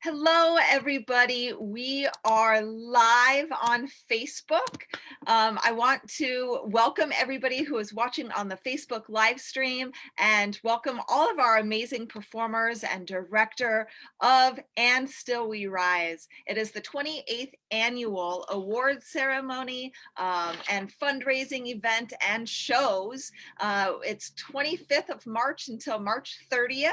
Hello, everybody. We are live on Facebook. I want to welcome everybody who is watching on the Facebook live stream and welcome all of our amazing performers and director of And Still We Rise. It is the 28th annual award ceremony and fundraising event and shows. It's 25th of March until March 30th.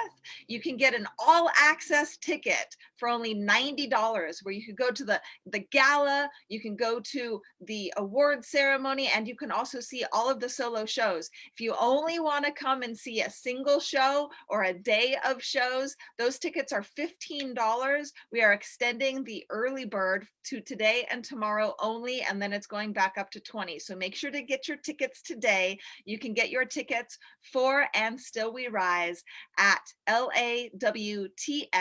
You can get an all access ticket for only $90, where you could go to the gala, you can go to the award ceremony, and you can also see all of the solo shows. If you only want to come and see a single show or a day of shows, those tickets are $15. We are extending the early bird to today and tomorrow only, and then it's going back up to 20. So make sure to get your tickets today. You can get your tickets for And Still We Rise at lawtf.org.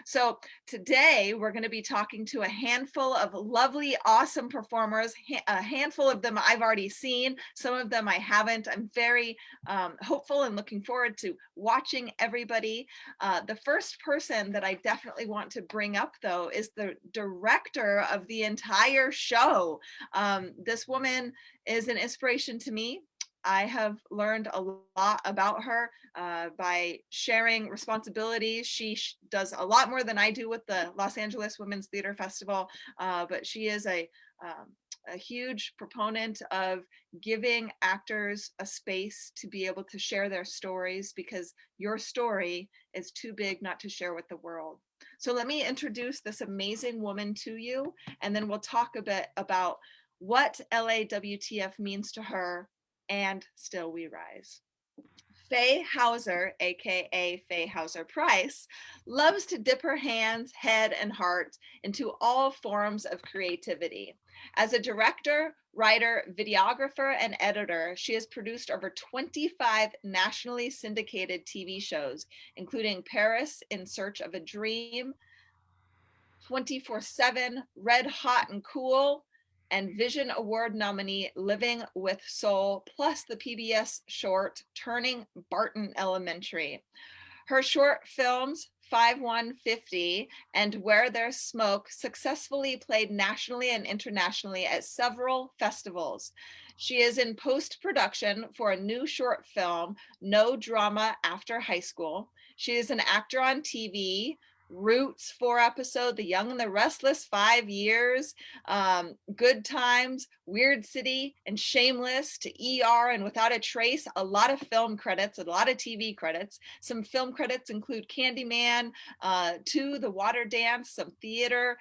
So today we're going to be talking to a handful of lovely, awesome performers. A handful of them I've already seen, some of them I haven't. I'm very hopeful and looking forward to watching everybody. The first person that I definitely want to bring up, though, is the director of the entire show. This woman is an inspiration to me. I have learned a lot about her by sharing responsibilities. She does a lot more than I do with the Los Angeles Women's Theater Festival, but she is a huge proponent of giving actors a space to be able to share their stories, because your story is too big not to share with the world. So let me introduce this amazing woman to you, and then we'll talk a bit about what LAWTF means to her. And Still We Rise. Faye Hauser, aka Faye Hauser Price, loves to dip her hands, head, and heart into all forms of creativity. As a director, writer, videographer, and editor, she has produced over 25 nationally syndicated TV shows, including Paris in Search of a Dream, 24/7, Red Hot and Cool, and Vision Award nominee Living with Soul, plus the PBS short Turning Barton Elementary. Her short films, 5150 and Where There's Smoke, successfully played nationally and internationally at several festivals. She is in post-production for a new short film, No Drama After High School. She is an actor on TV, Roots 4-episode, The Young and the Restless 5 years, Good Times, Weird City, and Shameless, to ER and Without a Trace. A lot of film credits, a lot of TV credits. Some film credits include Candyman, To The Water Dance, some theater,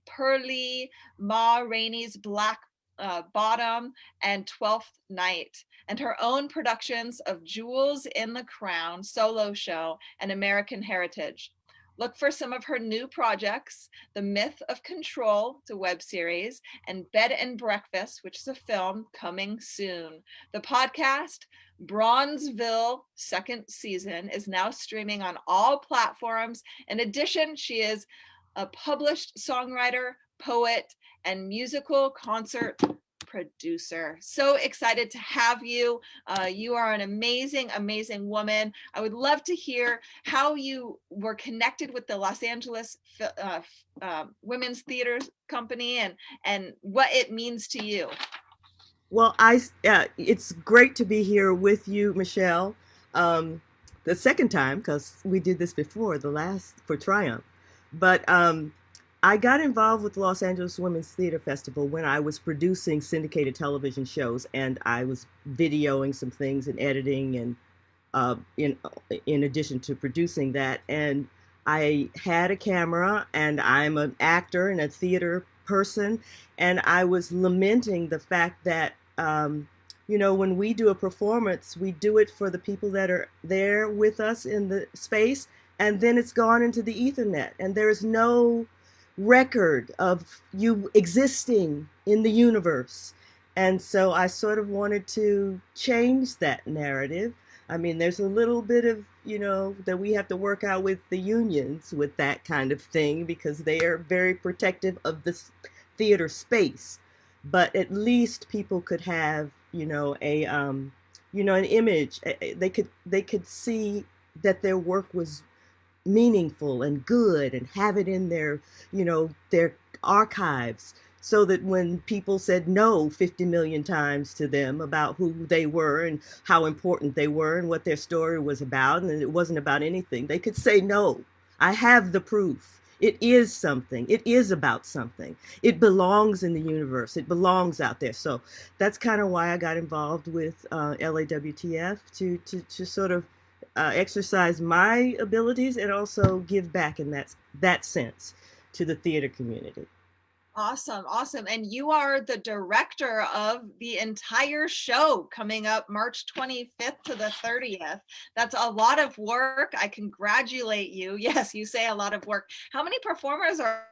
Pearly, Ma Rainey's Black Bottom, and 12th Night, and her own productions of Jewels in the Crown, solo show, and American Heritage. Look for some of her new projects: The Myth of Control, it's a web series, and Bed and Breakfast, which is a film, coming soon. The podcast, Bronzeville second season, is now streaming on all platforms. In addition, she is a published songwriter, poet, and musical concert producer. So excited to have you. You are an amazing, amazing woman. I would love to hear how you were connected with the Los Angeles Women's Theater Company, and what it means to you. Well, it's great to be here with you, Michelle. Um, the second time, because we did this before, the last for Triumph. But I got involved with the Los Angeles Women's Theater Festival when I was producing syndicated television shows, and I was videoing some things and editing, and in addition to producing that. And I had a camera, and I'm an actor and a theater person, and I was lamenting the fact that when we do a performance, we do it for the people that are there with us in the space, and then it's gone into the Ethernet, and there's no record of you existing in the universe. And so I sort of wanted to change that narrative. I mean, there's a little bit of, that we have to work out with the unions with that kind of thing, because they are very protective of this theater space. But at least people could have, an image. They could see that their work was meaningful and good and have it in their, their archives, so that when people said no 50 million times to them about who they were and how important they were and what their story was about, and it wasn't about anything, they could say no. I have the proof. It is something. It is about something. It belongs in the universe. It belongs out there. So that's kind of why I got involved with LAWTF, to sort of exercise my abilities and also give back in that sense to the theater community. Awesome, awesome. And you are the director of the entire show coming up March 25th to the 30th. That's a lot of work. I congratulate you. Yes, you say a lot of work. How many performers are?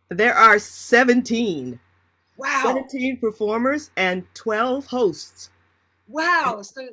There are Wow. 17 performers and 12 hosts. Wow. So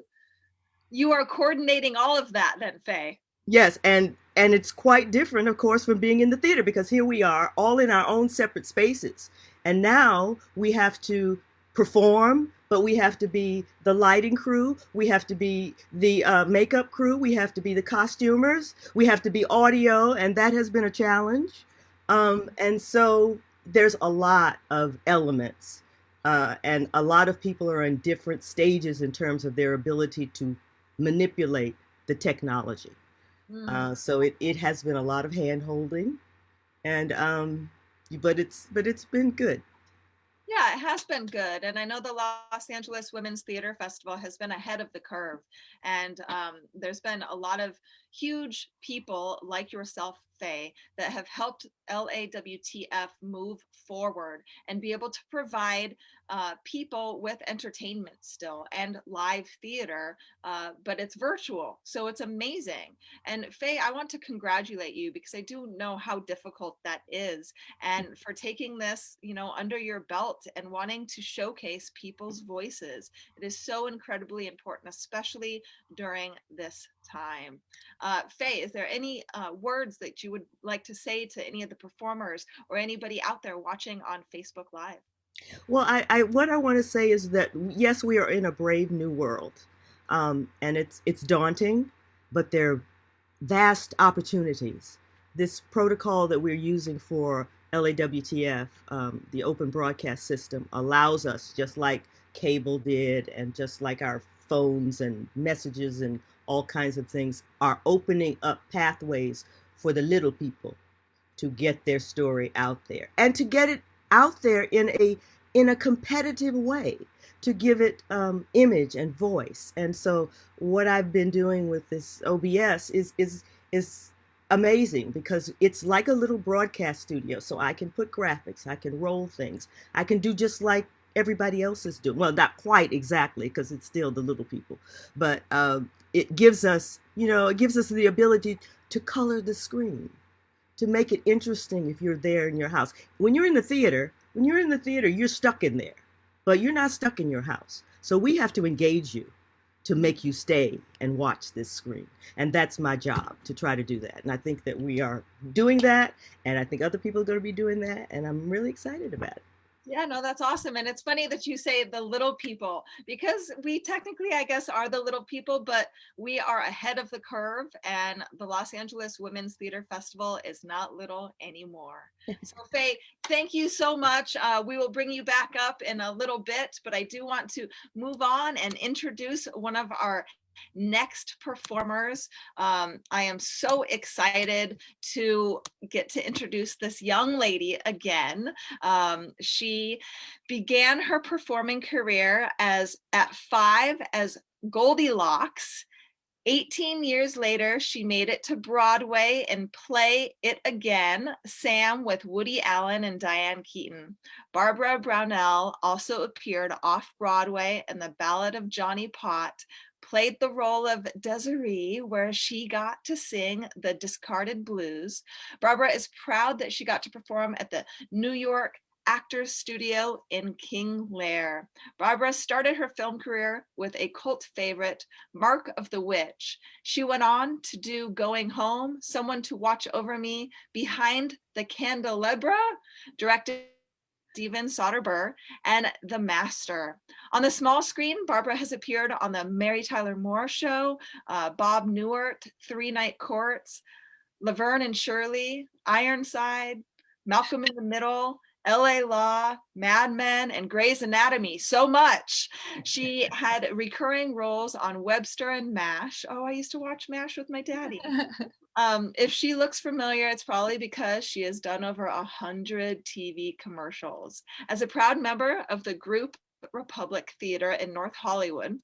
you are coordinating all of that then, Faye. Yes, and it's quite different, of course, from being in the theater, because here we are all in our own separate spaces. And now we have to perform, but we have to be the lighting crew, we have to be the makeup crew, we have to be the costumers, we have to be audio, and that has been a challenge. And so there's a lot of elements, and a lot of people are in different stages in terms of their ability to manipulate the technology. Mm. So it has been a lot of hand holding, and but it's been good. Yeah, it has been good. And I know the Los Angeles Women's Theater Festival has been ahead of the curve. And there's been a lot of huge people like yourself, Faye, that have helped LAWTF move forward and be able to provide people with entertainment still and live theater, but it's virtual. So it's amazing. And Faye, I want to congratulate you because I do know how difficult that is, and for taking this, under your belt and wanting to showcase people's voices. It is so incredibly important, especially during this time. Faye, is there any words that you would like to say to any of the performers or anybody out there watching on Facebook Live? Well, I what I want to say is that yes, we are in a brave new world, and it's daunting, but there are vast opportunities. This protocol that we're using for LAWTF, the open broadcast system, allows us, just like cable did, and just like our phones and messages and all kinds of things, are opening up pathways for the little people to get their story out there, and to get it out there in a competitive way, to give it image and voice. And so what I've been doing with this OBS is amazing, because it's like a little broadcast studio. So I can put graphics, I can roll things, I can do just like everybody else is doing. Well, not quite exactly, because it's still the little people, but it gives us the ability to color the screen, to make it interesting if you're there in your house. When you're in the theater, you're stuck in there, but you're not stuck in your house. So we have to engage you to make you stay and watch this screen. And that's my job, to try to do that. And I think that we are doing that. And I think other people are going to be doing that. And I'm really excited about it. Yeah, no, that's awesome. And it's funny that you say the little people, because we technically, I guess, are the little people, but we are ahead of the curve. And the Los Angeles Women's Theater Festival is not little anymore. So, Faye, thank you so much. We will bring you back up in a little bit, but I do want to move on and introduce one of our next performers. I am so excited to get to introduce this young lady again. She began her performing career at 5 as Goldilocks. 18 years later, she made it to Broadway and Play It Again, Sam, with Woody Allen and Diane Keaton. Barbara Brownell also appeared off Broadway in The Ballad of Johnny Pott, played the role of Desiree, where she got to sing the Discarded Blues. Barbara is proud that she got to perform at the New York Actors Studio in King Lear. Barbara started her film career with a cult favorite, Mark of the Witch. She went on to do Going Home, Someone to Watch Over Me, Behind the Candelabra, directed Steven Soderbergh, and The Master. On the small screen, Barbara has appeared on The Mary Tyler Moore Show, Bob Newhart, Three Night Courts, Laverne and Shirley, Ironside, Malcolm in the Middle, LA Law, Mad Men, and Grey's Anatomy. So much. She had recurring roles on Webster and MASH. Oh, I used to watch MASH with my daddy. If she looks familiar, it's probably because she has done over 100 TV commercials. As a proud member of the group Republic Theater in North Hollywood,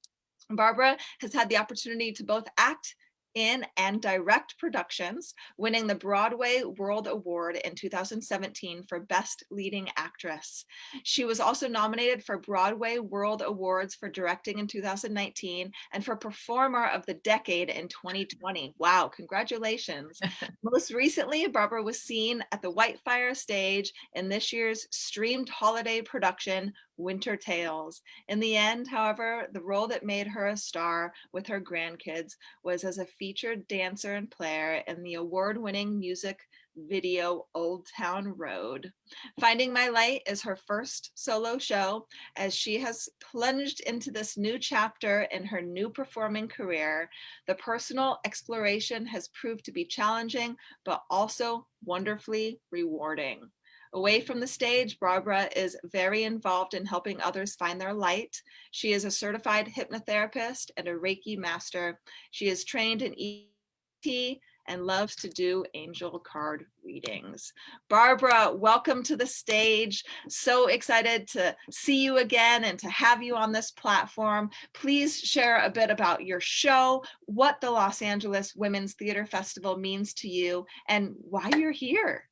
Barbara has had the opportunity to both act in and direct productions, winning the Broadway World Award in 2017 for Best Leading Actress. She was also nominated for Broadway World Awards for directing in 2019 and for Performer of the Decade in 2020. Wow, congratulations. Most recently, Barbara was seen at the Whitefire stage in this year's streamed holiday production, Winter Tales. In the end, however, the role that made her a star with her grandkids was as a featured dancer and player in the award-winning music video Old Town Road. Finding My Light is her first solo show as she has plunged into this new chapter in her new performing career. The personal exploration has proved to be challenging, but also wonderfully rewarding. Away from the stage, Barbara is very involved in helping others find their light. She is a certified hypnotherapist and a Reiki master. She is trained in EFT and loves to do angel card readings. Barbara, welcome to the stage. So excited to see you again and to have you on this platform. Please share a bit about your show, what the Los Angeles Women's Theater Festival means to you, and why you're here.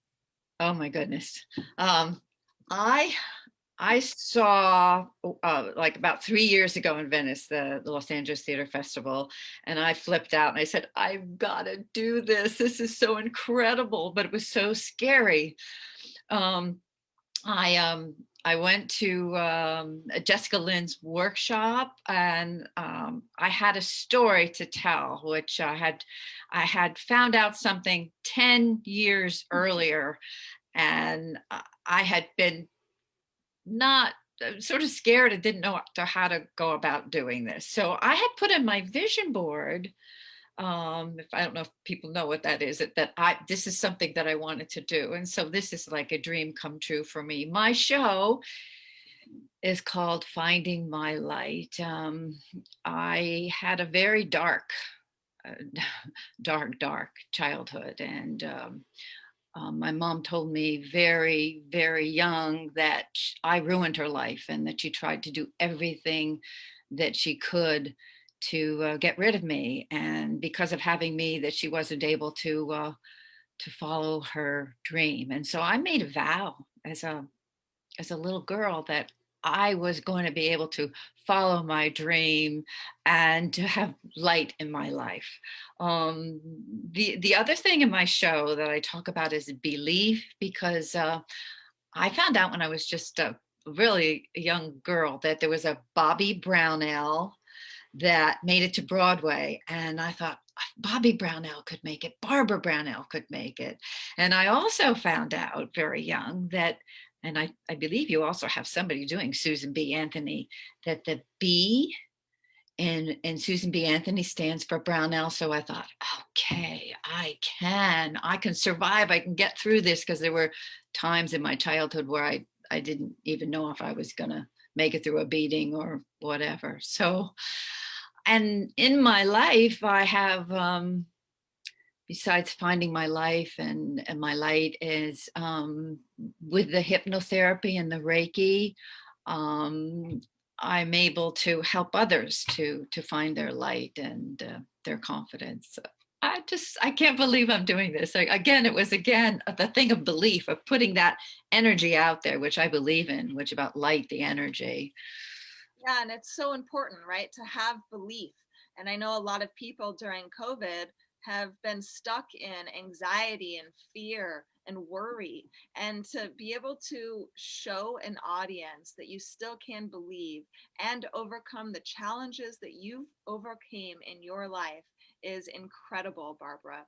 Oh my goodness. Um, I I saw like about 3 years ago in Venice the Los Angeles Theater Festival, and I flipped out and I said, "I've got to do this. This is so incredible," but it was so scary. Um, I um, I went to Jessica Lynn's workshop, and I had a story to tell, which I had found out something 10 years earlier, and I had been not sort of scared and didn't know how to go about doing this. So I had put in my vision board. If I don't know if people know what that is, that I this is something that I wanted to do, and so this is like a dream come true for me. My show is called Finding My Light. I had a very uh, dark childhood, and my mom told me very, very young that I ruined her life and that she tried to do everything that she could to get rid of me. And because of having me, that she wasn't able to follow her dream. And so I made a vow as a little girl that I was going to be able to follow my dream and to have light in my life. The other thing in my show that I talk about is belief, because I found out when I was just a really young girl that there was a Bobby Brownell that made it to Broadway. And I thought, Bobby Brownell could make it, Barbara Brownell could make it. And I also found out very young that, and I believe you also have somebody doing Susan B. Anthony, that the B in Susan B. Anthony stands for Brownell. So I thought, okay, I can survive. I can get through this, because there were times in my childhood where I didn't even know if I was going to make it through a beating or whatever. So, and in my life, I have, besides finding my life and my light, is with the hypnotherapy and the Reiki, um, I'm able to help others to find their light and their confidence. I can't believe I'm doing this. Again, it was the thing of belief, of putting that energy out there, which I believe in, which about light, the energy. Yeah, and it's so important, right, to have belief. And I know a lot of people during COVID have been stuck in anxiety and fear and worry. And to be able to show an audience that you still can believe and overcome the challenges that you've overcame in your life is incredible, Barbara.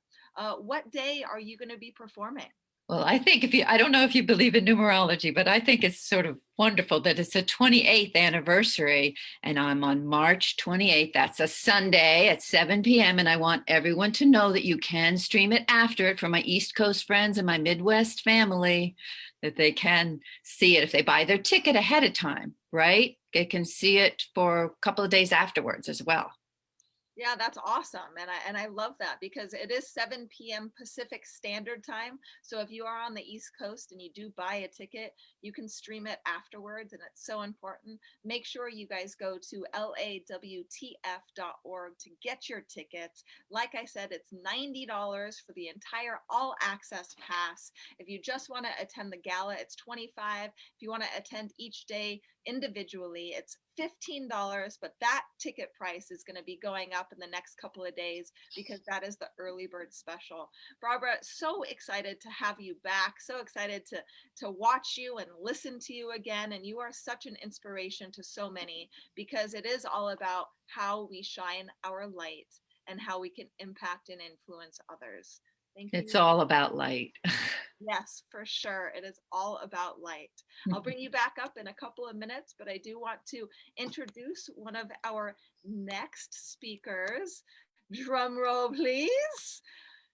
What day are you going to be performing? Well, I think I don't know if you believe in numerology, but I think it's sort of wonderful that it's the 28th anniversary and I'm on March 28th. That's a Sunday at 7 p.m. And I want everyone to know that you can stream it after it for my East Coast friends and my Midwest family, that they can see it if they buy their ticket ahead of time, right? They can see it for a couple of days afterwards as well. Yeah, that's awesome. And I love that because it is 7 p.m. Pacific Standard Time. So if you are on the East Coast and you do buy a ticket, you can stream it afterwards. And it's so important. Make sure you guys go to lawtf.org to get your tickets. Like I said, it's $90 for the entire all access pass. If you just want to attend the gala, it's $25. If you want to attend each day individually, it's $15, but that ticket price is going to be going up in the next couple of days because that is the early bird special. Barbara, so excited to have you back. So excited to watch you and listen to you again. And you are such an inspiration to so many because it is all about how we shine our light and how we can impact and influence others. Thank It's you. all about light. Yes, for sure. It is all about light. I'll bring you back up in a couple of minutes, but I do want to introduce one of our next speakers. Drum roll, please.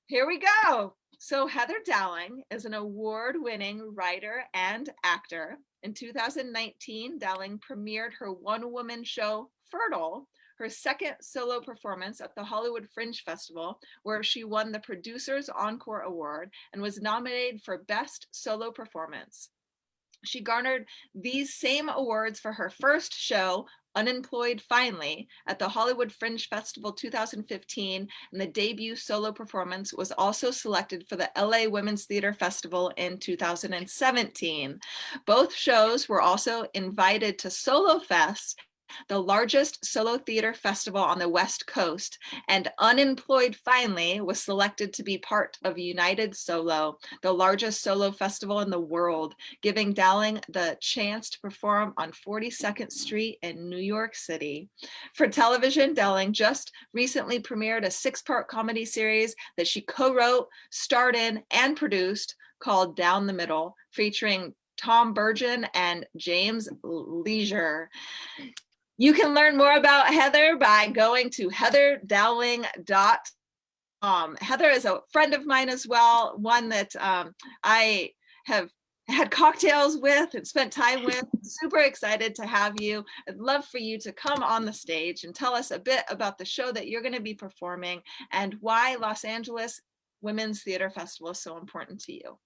Here we go. So Heather Dowling is an award-winning writer and actor. In 2019, Dowling premiered her one-woman show, Fertile, her second solo performance at the Hollywood Fringe Festival, where she won the Producers Encore Award and was nominated for Best Solo Performance. She garnered these same awards for her first show, Unemployed Finally, at the Hollywood Fringe Festival 2015, and the debut solo performance was also selected for the LA Women's Theater Festival in 2017. Both shows were also invited to Solo Fest, the largest solo theater festival on the West Coast, and Unemployed Finally was selected to be part of United Solo, the largest solo festival in the world, giving Dowling the chance to perform on 42nd Street in New York City. For television, Dowling just recently premiered a 6-part comedy series that she co-wrote, starred in, and produced called Down the Middle, featuring Tom Burgin and James Leisure. You can learn more about Heather by going to heatherdowling.com. Heather is a friend of mine as well, one that I have had cocktails with and spent time with. Super excited to have you. I'd love for you to come on the stage and tell us a bit about the show that you're going to be performing and why Los Angeles Women's Theater Festival is so important to you.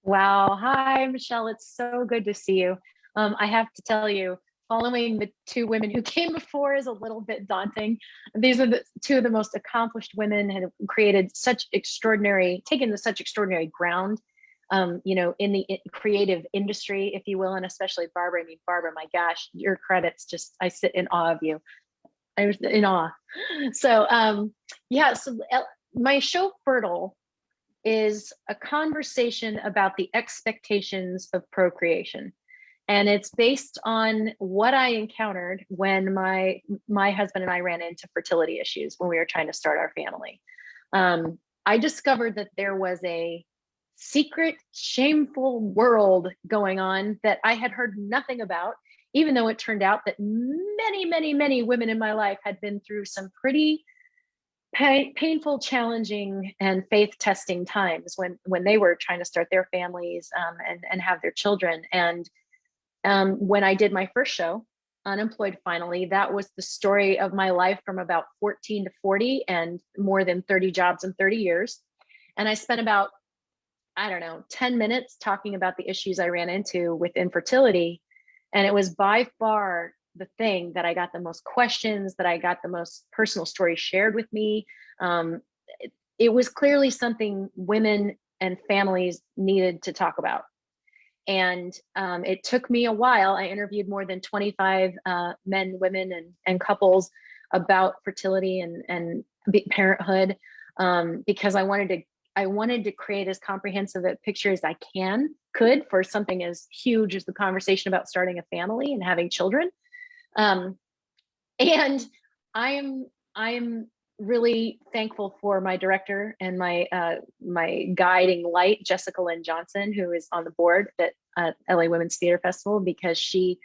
Wow. Hi, Michelle. It's so good to see you. I have to tell you, following the two women who came before is a little bit daunting. These are the two of the most accomplished women and have created such extraordinary, taken such extraordinary ground, in the creative industry, if you will, and especially Barbara. I mean, Barbara, my gosh, your credits just, I sit in awe of you. I was in awe. So, my show Fertile is a conversation about the expectations of procreation. And it's based on what I encountered when my husband and I ran into fertility issues when we were trying to start our family. I discovered that there was a secret, shameful world going on that I had heard nothing about, even though it turned out that many, many, many women in my life had been through some pretty painful, challenging, and faith testing times when they were trying to start their families and have their children. And when I did my first show, Unemployed Finally, that was the story of my life from about 14 to 40 and more than 30 jobs in 30 years. And I spent about, 10 minutes talking about the issues I ran into with infertility. And it was by far the thing that I got the most questions, that I got the most personal stories shared with me. It was clearly something women and families needed to talk about. And it took me a while. I interviewed more than 25 men, women, and couples about fertility and parenthood because I wanted to create as comprehensive a picture as I could for something as huge as the conversation about starting a family and having children. And I'm really thankful for my director and my guiding light, Jessica Lynn Johnson, who is on the board at LA Women's Theater Festival, because she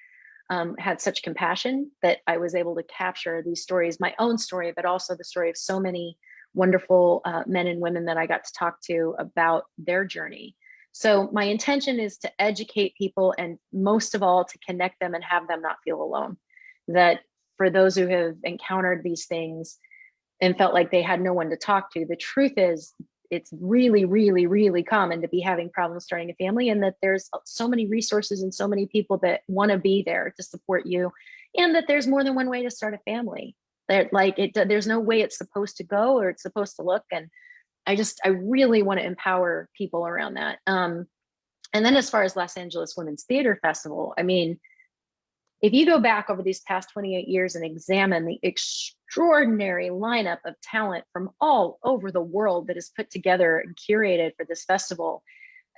had such compassion that I was able to capture these stories, my own story, but also the story of so many wonderful men and women that I got to talk to about their journey. So my intention is to educate people, and most of all, to connect them and have them not feel alone. That for those who have encountered these things and felt like they had no one to talk to, the truth is it's really, really, really common to be having problems starting a family, and that there's so many resources and so many people that want to be there to support you, and that there's more than one way to start a family. That like there's no way it's supposed to go or it's supposed to look. And I really want to empower people around that. And then as far as Los Angeles Women's Theater Festival, I mean, if you go back over these past 28 years and examine the extraordinary lineup of talent from all over the world that is put together and curated for this festival,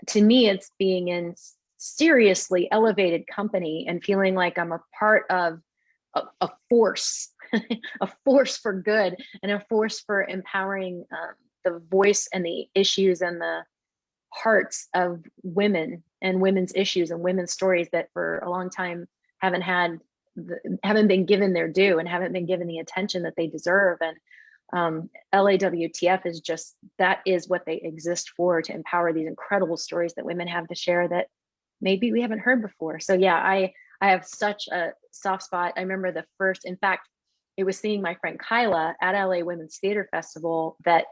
to me, it's being in seriously elevated company and feeling like I'm a part of a force, a force for good, and a force for empowering the voice and the issues and the hearts of women and women's issues and women's stories that for a long time haven't been given their due and haven't been given the attention that they deserve. And LAWTF is just, that is what they exist for, to empower these incredible stories that women have to share that maybe we haven't heard before. So yeah, I have such a soft spot. I remember the first, in fact, it was seeing my friend Kyla at LA Women's Theater Festival that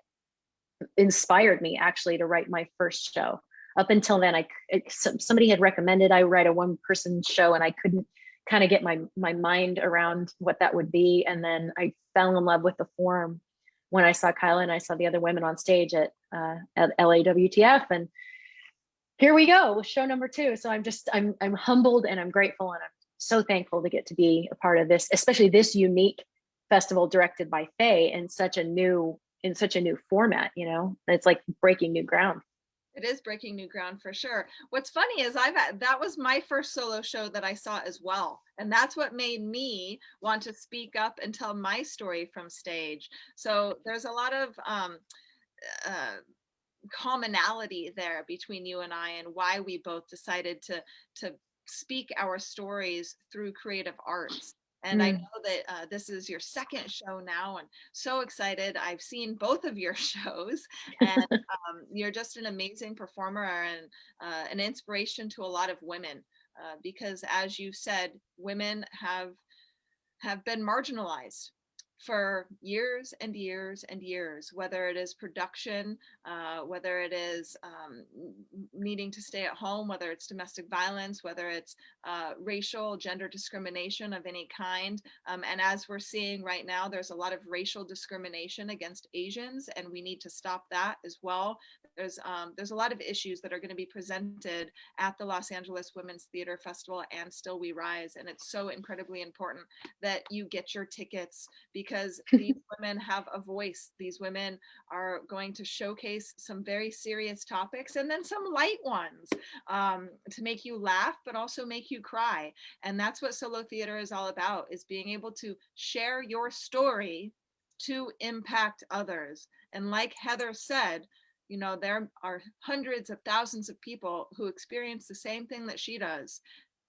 inspired me actually to write my first show. Up until then, somebody had recommended I write a one-person show, and I couldn't kind of get my mind around what that would be. And then I fell in love with the form when I saw Kyla and I saw the other women on stage at LAWTF, and here we go with show number 2. So I'm humbled and I'm grateful, and I'm so thankful to get to be a part of this, especially this unique festival directed by Faye in such a new format. You know, it's like breaking new ground. It is breaking new ground for sure. What's funny is that was my first solo show that I saw as well. And that's what made me want to speak up and tell my story from stage. So there's a lot of commonality there between you and I, and why we both decided to speak our stories through creative arts. And I know that this is your second show now, and so excited. I've seen both of your shows, and you're just an amazing performer and an inspiration to a lot of women, because as you said, women have been marginalized for years and years and years, whether it is production, whether it is needing to stay at home, whether it's domestic violence, whether it's racial, gender discrimination of any kind. And as we're seeing right now, there's a lot of racial discrimination against Asians, and we need to stop that as well. There's a lot of issues that are going to be presented at the Los Angeles Women's Theater Festival and Still We Rise. And it's so incredibly important that you get your tickets, because these women have a voice. These women are going to showcase some very serious topics and then some light ones, to make you laugh, but also make you cry. And that's what solo theater is all about, is being able to share your story to impact others. And like Heather said, you know, there are hundreds of thousands of people who experience the same thing that she does.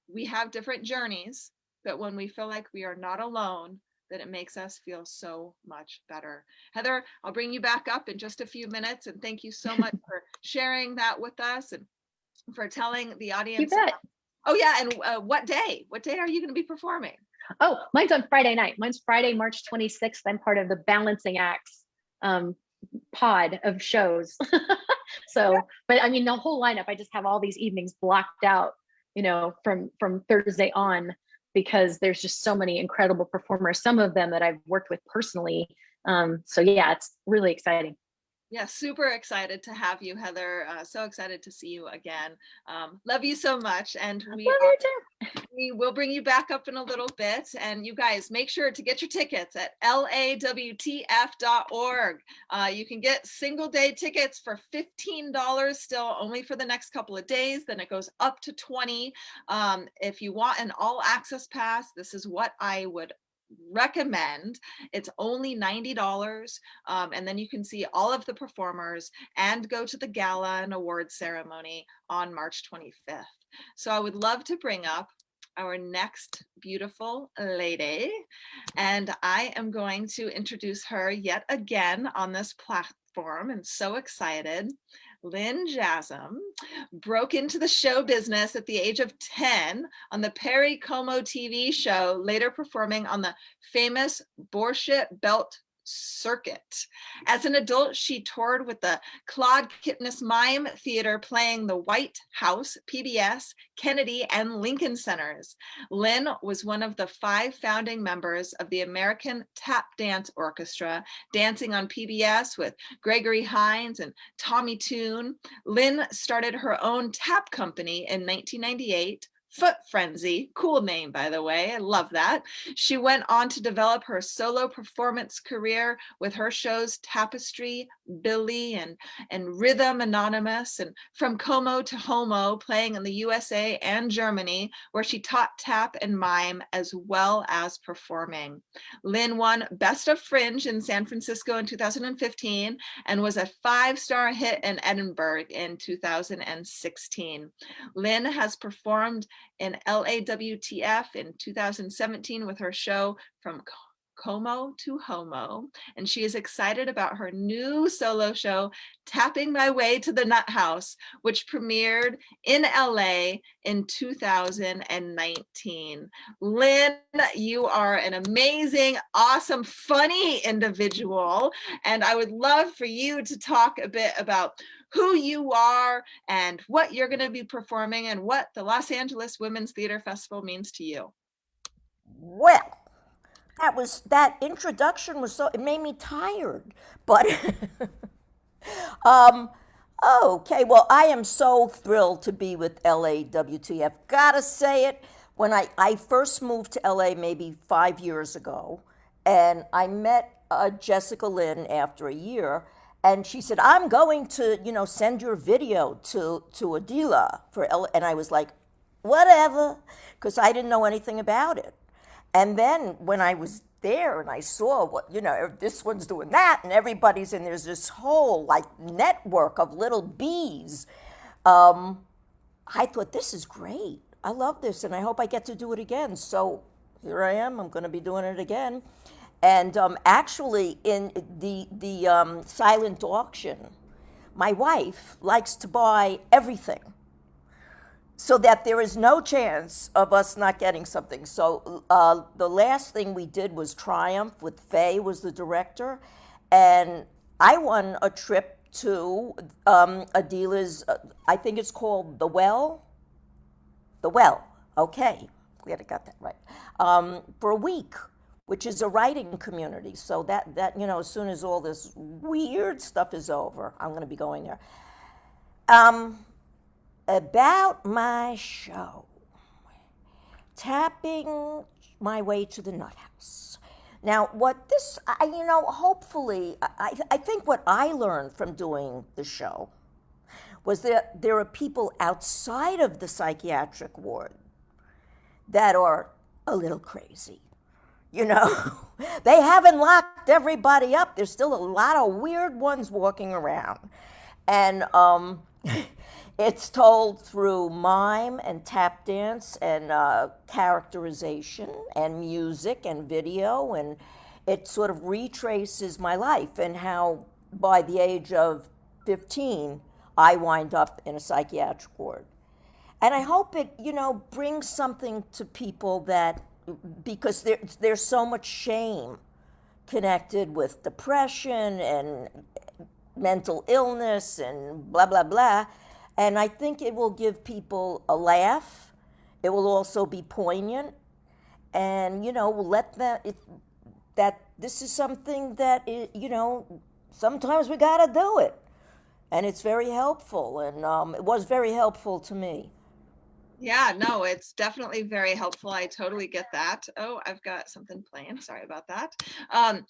We have different journeys, but when we feel like we are not alone, that it makes us feel so much better. Heather, I'll bring you back up in just a few minutes, and thank you so much for sharing that with us and for telling the audience. You bet. Oh yeah, and what day are you going to be performing? Oh, mine's on Friday night. Mine's Friday, March 26th. I'm part of the Balancing Acts pod of shows. So, but I mean, the whole lineup, I just have all these evenings blocked out, you know, from Thursday on, because there's just so many incredible performers, some of them that I've worked with personally. So yeah, it's really exciting. Yeah, super excited to have you, Heather. So excited to see you again. Love you so much. And we will bring you back up in a little bit. And you guys, make sure to get your tickets at lawtf.org. You can get single day tickets for $15 still, only for the next couple of days. Then it goes up to $20. If you want an all access pass, this is what I would recommend. It's only $90. And then you can see all of the performers and go to the gala and awards ceremony on March 25th. So I would love to bring up our next beautiful lady, and I am going to introduce her yet again on this platform, and so excited. Lynn Jasm broke into the show business at the age of 10 on the Perry Como TV show, later performing on the famous Borscht Belt circuit. As an adult, she toured with the Claude Kipnis Mime Theater, playing the White House, PBS, Kennedy, and Lincoln Centers. Lynn was one of the 5 founding members of the American Tap Dance Orchestra, dancing on PBS with Gregory Hines and Tommy Tune. Lynn started her own tap company in 1998, Foot Frenzy, cool name, by the way. I love that. She went on to develop her solo performance career with her shows Tapestry, Billy, and Rhythm Anonymous, and From Como to Homo, playing in the USA and Germany, where she taught tap and mime as well as performing. Lynn won Best of Fringe in San Francisco in 2015 and was a 5-star hit in Edinburgh in 2016. Lynn has performed in LAWTF in 2017 with her show From Como to Homo, and she is excited about her new solo show, Tapping My Way to the Nut House, which premiered in LA in 2019. Lynn, you are an amazing, awesome, funny individual, and I would love for you to talk a bit about who you are and what you're going to be performing and what the Los Angeles Women's Theater Festival means to you. Well, that introduction was so, it made me tired. But um okay, well, I am so thrilled to be with LAWTF. Gotta say it, when I first moved to LA maybe 5 years ago, and I met Jessica Lynn after a year, and she said, I'm going to, send your video to Adila for and I was like, whatever, because I didn't know anything about it. And then when I was there and I saw what, this one's doing that and everybody's in, there's this whole like network of little bees. I thought, this is great. I love this and I hope I get to do it again. So here I am, I'm gonna be doing it again. And actually in the silent auction, my wife likes to buy everything, so that there is no chance of us not getting something. So the last thing we did was Triumph with Faye was the director, and I won a trip to Adila's, I think it's called The Well. The Well, okay, glad I got that right, for a week, which is a writing community. So that as soon as all this weird stuff is over, I'm gonna be going there. About my show, Tapping My Way to the Nut House. Now, what this, hopefully, I think what I learned from doing the show was that there are people outside of the psychiatric ward that are a little crazy. They haven't locked everybody up. There's still a lot of weird ones walking around. And it's told through mime and tap dance and characterization and music and video, and it sort of retraces my life and how by the age of 15 I wind up in a psychiatric ward. And I hope it, brings something to people, that because there's so much shame connected with depression and mental illness and blah, blah, blah. And I think it will give people a laugh. It will also be poignant. And, we'll let that this is something that, sometimes we got to do it. And it's very helpful. And it was very helpful to me. Yeah, no, it's definitely very helpful. I totally get that. Oh, I've got something playing. Sorry about that. I've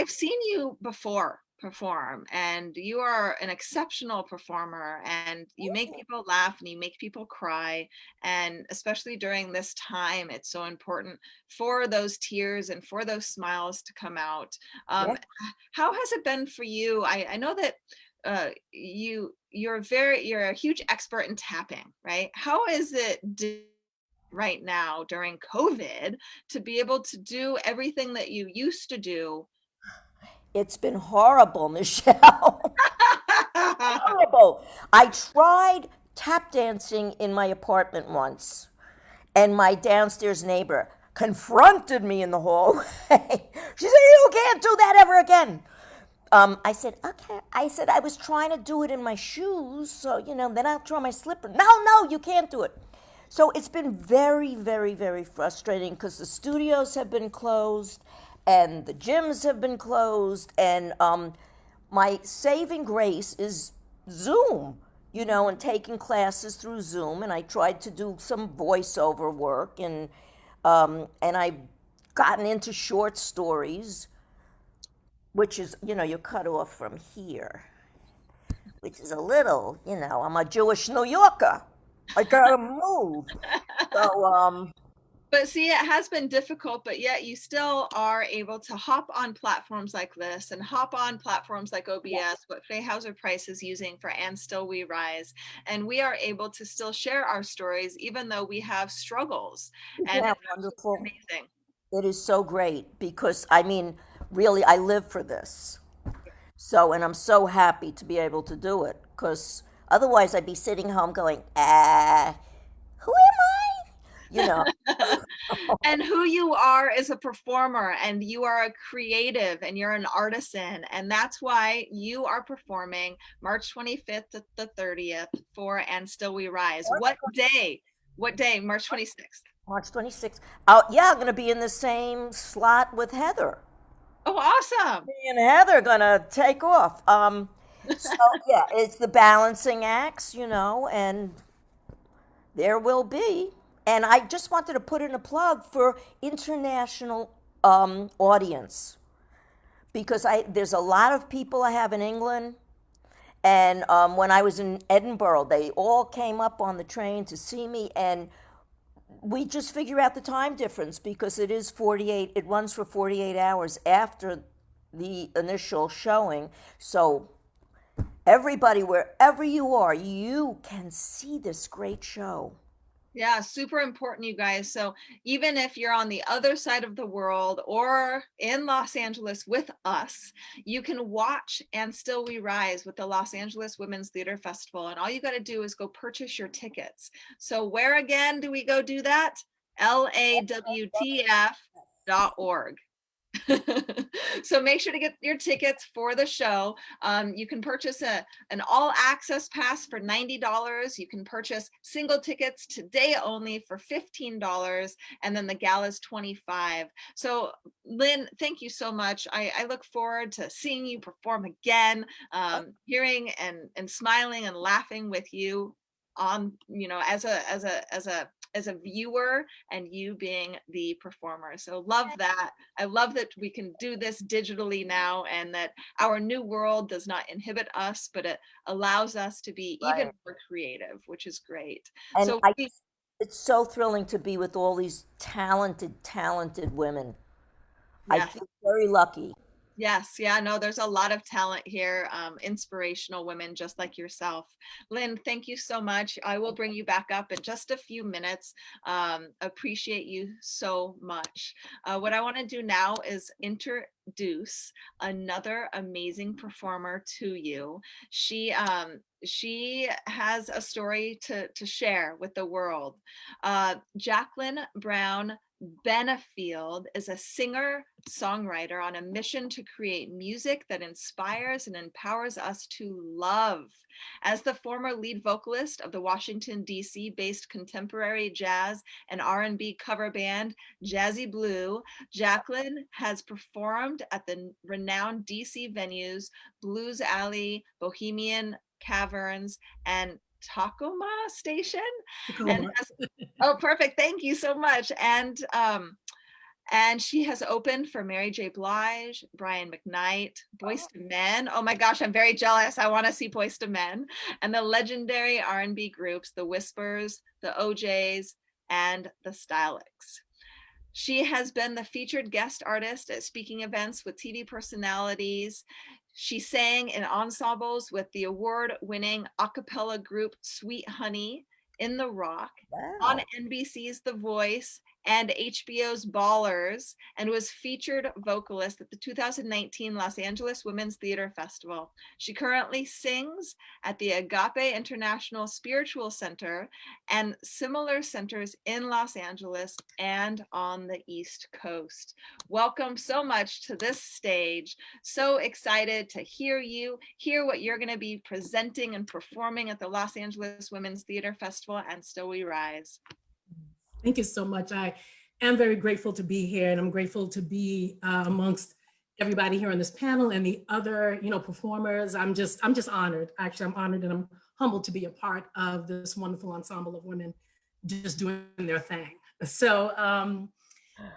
seen you before perform, and you are an exceptional performer, and you make people laugh and you make people cry, and especially during this time it's so important for those tears and for those smiles to come out. Yeah. How has it been for you? I know that you're a huge expert in tapping, right? How is it right now during COVID to be able to do everything that you used to do? It's been horrible, Michelle. Horrible. I tried tap dancing in my apartment once, and my downstairs neighbor confronted me in the hallway. She said, "You can't do that ever again." I said, "Okay." I said, "I was trying to do it in my shoes, so, then I'll try my slipper." "No, no, you can't do it." So it's been very, very, very frustrating because the studios have been closed and the gyms have been closed. And my saving grace is Zoom, and taking classes through Zoom. And I tried to do some voiceover work, and I've gotten into short stories, which is, you're cut off from here, which is a little, I'm a Jewish New Yorker. I gotta move. So, But see, it has been difficult, but yet you still are able to hop on platforms like this and hop on platforms like OBS, what Faye Hauser Price is using for And Still We Rise. And we are able to still share our stories, even though we have struggles. isn't And that it's wonderful? absolutely amazing. It is so great because, I mean, really, I live for this. So, and I'm so happy to be able to do it because otherwise I'd be sitting home going, who am I? You know, And who you are as a performer, and you are a creative and you're an artisan, and that's why you are performing March 25th to the 30th for And Still We Rise. What day? March 26th. March 26th. Oh, yeah, I'm going to be in the same slot with Heather. Oh, awesome. Me and Heather gonna take off. So yeah, it's the balancing acts, and there will be. And I just wanted to put in a plug for international audience because there's a lot of people I have in England. And when I was in Edinburgh, they all came up on the train to see me, and we just figure out the time difference because it runs for 48 hours after the initial showing. So everybody, wherever you are, you can see this great show. Yeah, super important, you guys. So even if you're on the other side of the world or in Los Angeles with us, you can watch And Still We Rise with the Los Angeles Women's Theater Festival. And all you got to do is go purchase your tickets. So where again do we go do that? lawtf.org. So make sure to get your tickets for the show. You can purchase an all access pass for $90. You can purchase single tickets today only for $15, and then the gala's $25. So Lynn, thank you so much. I look forward to seeing you perform again, hearing and smiling and laughing with you on, as a viewer, and you being the performer. So love that. I love that we can do this digitally now, and that our new world does not inhibit us, but it allows us to be even Right. more creative, which is great. And So it's so thrilling to be with all these talented, talented women. I yeah. feel very lucky. Yes, yeah, no, there's a lot of talent here, inspirational women just like yourself. Lynn, thank you so much. I will bring you back up in just a few minutes. Appreciate you so much. What I want to do now is introduce another amazing performer to you. She has a story to share with the world. Jacqueline Brown Benefield is a singer songwriter on a mission to create music that inspires and empowers us to love. As the former lead vocalist of the Washington, D.C. based contemporary jazz and R&B cover band Jazzy Blue, Jacqueline has performed at the renowned D.C. venues Blues Alley, Bohemian Caverns, and Tacoma Station, and has, oh, perfect. Thank you so much. And And she has opened for Mary J. Blige, Brian McKnight, Boyz II Men. Oh my gosh, I'm very jealous. I want to see Boyz II Men. And the legendary R&B groups, the Whispers, the OJs, and the Stylics. She has been the featured guest artist at speaking events with TV personalities. She sang in ensembles with the award-winning a cappella group Sweet Honey, In the Rock, on Wow. NBC's The Voice, and HBO's Ballers, and was featured vocalist at the 2019 Los Angeles Women's Theater Festival. She currently sings at the Agape International Spiritual Center and similar centers in Los Angeles and on the East Coast. Welcome so much to this stage. So excited to hear you, hear what you're going to be presenting and performing at the Los Angeles Women's Theater Festival and Still We Rise. Thank you so much. I am very grateful to be here, and I'm grateful to be amongst everybody here on this panel and the other, performers. I'm just honored. Actually, I'm honored and I'm humbled to be a part of this wonderful ensemble of women just doing their thing. So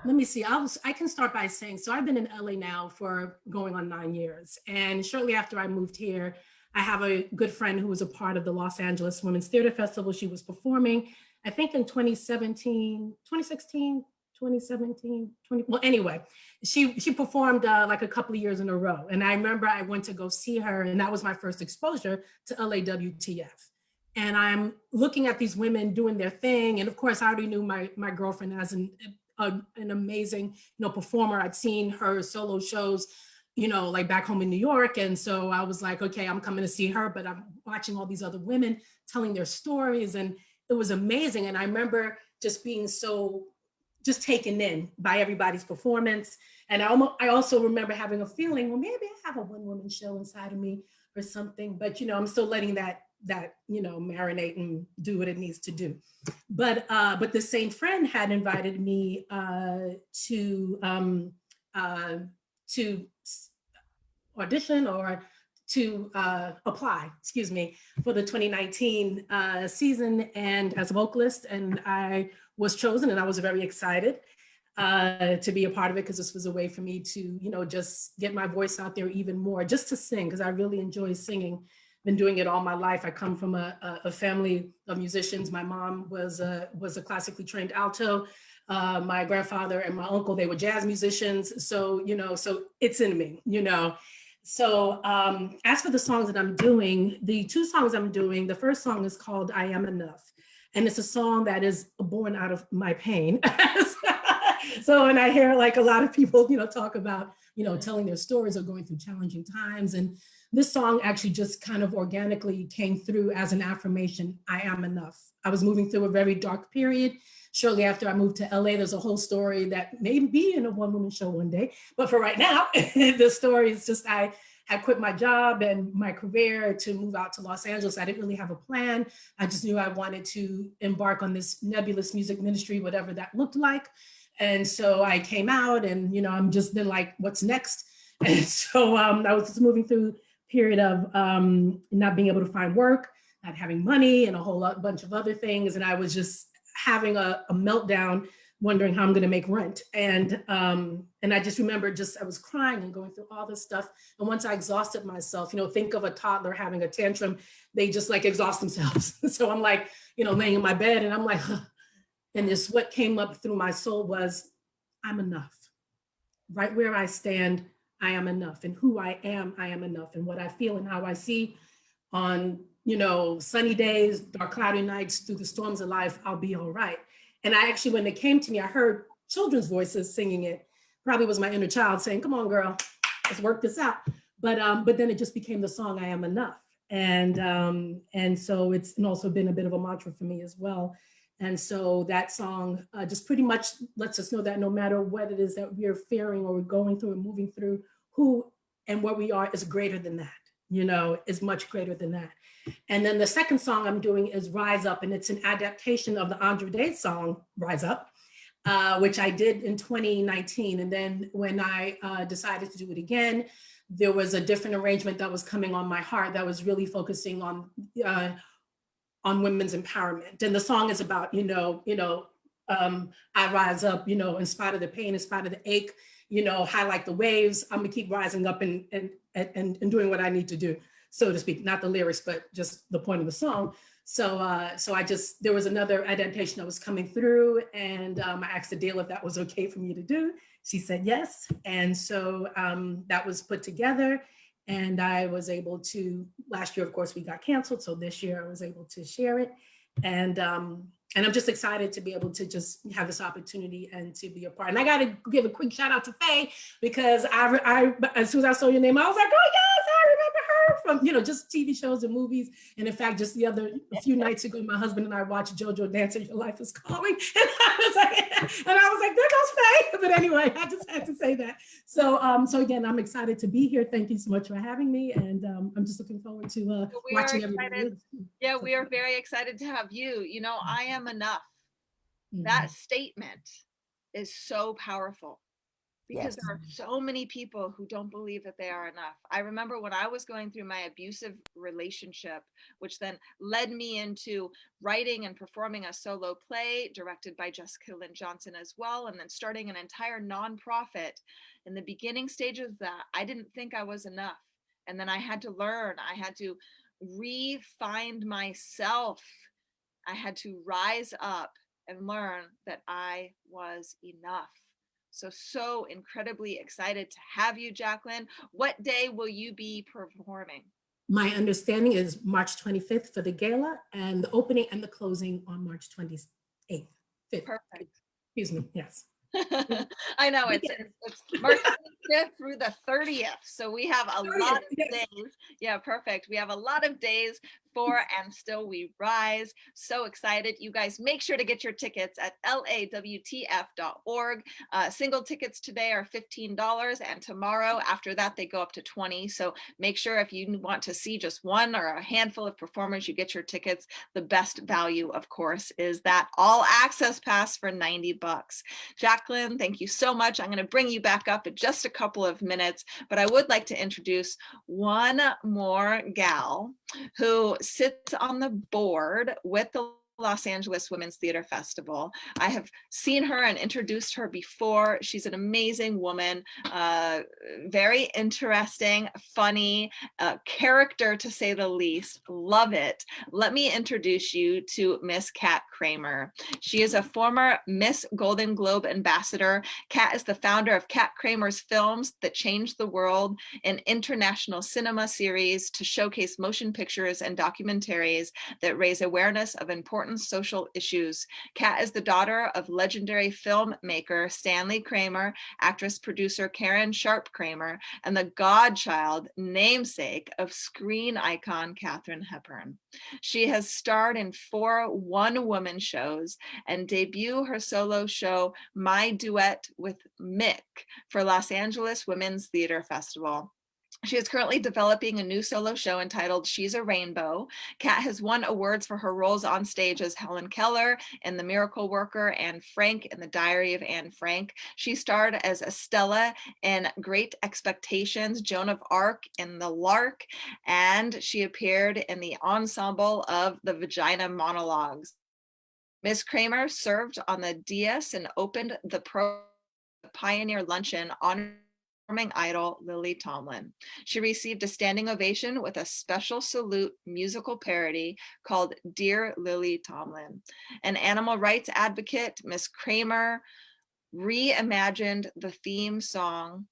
let me see. I can start by saying, so I've been in LA now for going on 9 years, and shortly after I moved here, I have a good friend who was a part of the Los Angeles Women's Theater Festival. She was performing, I think in 2017, 2016, 2017, well, anyway, she performed like a couple of years in a row. And I remember I went to go see her, and that was my first exposure to LAWTF. And I'm looking at these women doing their thing. And of course, I already knew my girlfriend as an amazing, performer. I'd seen her solo shows, like back home in New York. And so I was like, okay, I'm coming to see her, but I'm watching all these other women telling their stories. And it was amazing. And I remember just being just taken in by everybody's performance. And I also remember having a feeling, well, maybe I have a one woman show inside of me or something, but I'm still letting that marinate and do what it needs to do. But the same friend had invited me to audition or to apply, for the 2019 season and as a vocalist. And I was chosen, and I was very excited to be a part of it, because this was a way for me to, just get my voice out there even more, just to sing, because I really enjoy singing. Been doing it all my life. I come from a family of musicians. My mom was a classically trained alto. My grandfather and my uncle, they were jazz musicians. So, so it's in me, So as for the songs that I'm doing, the two songs I'm doing, the first song is called I Am Enough. And it's a song that is born out of my pain. So, and I hear like a lot of people, talk about, telling their stories or going through challenging times. And this song actually just kind of organically came through as an affirmation. I am enough. I was moving through a very dark period. Shortly after I moved to LA, there's a whole story that may be in a one woman show one day. But for right now, the story is just, I quit my job and my career to move out to Los Angeles. I didn't really have a plan. I just knew I wanted to embark on this nebulous music ministry, whatever that looked like. And so I came out, and, I'm just then like, what's next? And so I was just moving through a period of not being able to find work, not having money, and a whole bunch of other things. And I was just having a meltdown, wondering how I'm going to make rent. And I just remember I was crying and going through all this stuff. And once I exhausted myself, think of a toddler having a tantrum, they just like exhaust themselves. So I'm like, laying in my bed, and I'm like, huh. And this, what came up through my soul was, I'm enough. Right where I stand, I am enough. And who I am enough. And what I feel and how I see on, sunny days, dark, cloudy nights, through the storms of life, I'll be all right. And I actually, when it came to me, I heard children's voices singing it. Probably was my inner child saying, come on, girl, let's work this out. But then it just became the song, I Am Enough. And so it's also been a bit of a mantra for me as well. And so that song just pretty much lets us know that no matter what it is that we're fearing or we're going through and moving through, who and what we are is greater than that, is much greater than that. And then the second song I'm doing is Rise Up, and it's an adaptation of the Andre Day song, Rise Up, which I did in 2019. And then when I decided to do it again, there was a different arrangement that was coming on my heart that was really focusing on women's empowerment. And the song is about, I rise up, in spite of the pain, in spite of the ache, high like the waves. I'm gonna keep rising up and doing what I need to do, so to speak. Not the lyrics, but just the point of the song. So there was another adaptation that was coming through, and I asked Adele if that was okay for me to do. She said yes, and so that was put together, and I was able to. Last year, of course, we got canceled, so this year I was able to share it, and I'm just excited to be able to just have this opportunity and to be a part. And I got to give a quick shout out to Faye, because I as soon as I saw your name, I was like, oh yes, I remember her from, just TV shows and movies. And in fact, just a few nights ago, my husband and I watched JoJo Dancer, Your Life is Calling. And I was like, there goes Faye. But anyway, I just had to say that. So again, I'm excited to be here. Thank you so much for having me. And I'm just looking forward to watching everybody. Yeah, we are very excited to have you. I am enough. That statement is so powerful, because there are so many people who don't believe that they are enough. I remember when I was going through my abusive relationship, which then led me into writing and performing a solo play directed by Jessica Lynn Johnson as well, and then starting an entire nonprofit. In the beginning stages of that, I didn't think I was enough. And then I had to learn, I had to re-find myself. I had to rise up and learn that I was enough. So incredibly excited to have you, Jacqueline. What day will you be performing? My understanding is March 25th for the gala, and the opening and the closing on March 28th. 5th. Perfect. Excuse me, yes. I know it's March 25th through the 30th. So we have a lot of days. Yeah, perfect. We have a lot of days for And Still We Rise. So excited. You guys make sure to get your tickets at lawtf.org. Single tickets today are $15, and tomorrow after that they go up to $20. So make sure if you want to see just one or a handful of performers, you get your tickets. The best value, of course, is that all access pass for $90. Jacqueline, thank you so much. I'm going to bring you back up in just a couple of minutes, but I would like to introduce one more gal who sits on the board with the Los Angeles Women's Theater Festival. I have seen her and introduced her before. She's an amazing woman, very interesting, funny, character to say the least. Love it. Let me introduce you to Miss Kat Kramer. She is a former Miss Golden Globe ambassador. Kat is the founder of Kat Kramer's Films That Changed the World, an international cinema series to showcase motion pictures and documentaries that raise awareness of important social issues. Kat is the daughter of legendary filmmaker Stanley Kramer, actress producer Karen Sharp Kramer, and the godchild namesake of screen icon Katharine Hepburn. She has starred in 4 one-woman shows and debut her solo show My Duet with Mick for Los Angeles Women's Theater Festival. She is currently developing a new solo show entitled She's a Rainbow. Kat has won awards for her roles on stage as Helen Keller in The Miracle Worker and Frank in The Diary of Anne Frank. She starred as Estella in Great Expectations, Joan of Arc in The Lark, and she appeared in the ensemble of The Vagina Monologues. Ms. Kramer served on the dais and opened the Pioneer Luncheon on idol Lily Tomlin. She received a standing ovation with a special salute musical parody called Dear Lily Tomlin. An animal rights advocate, Miss Kramer reimagined the theme song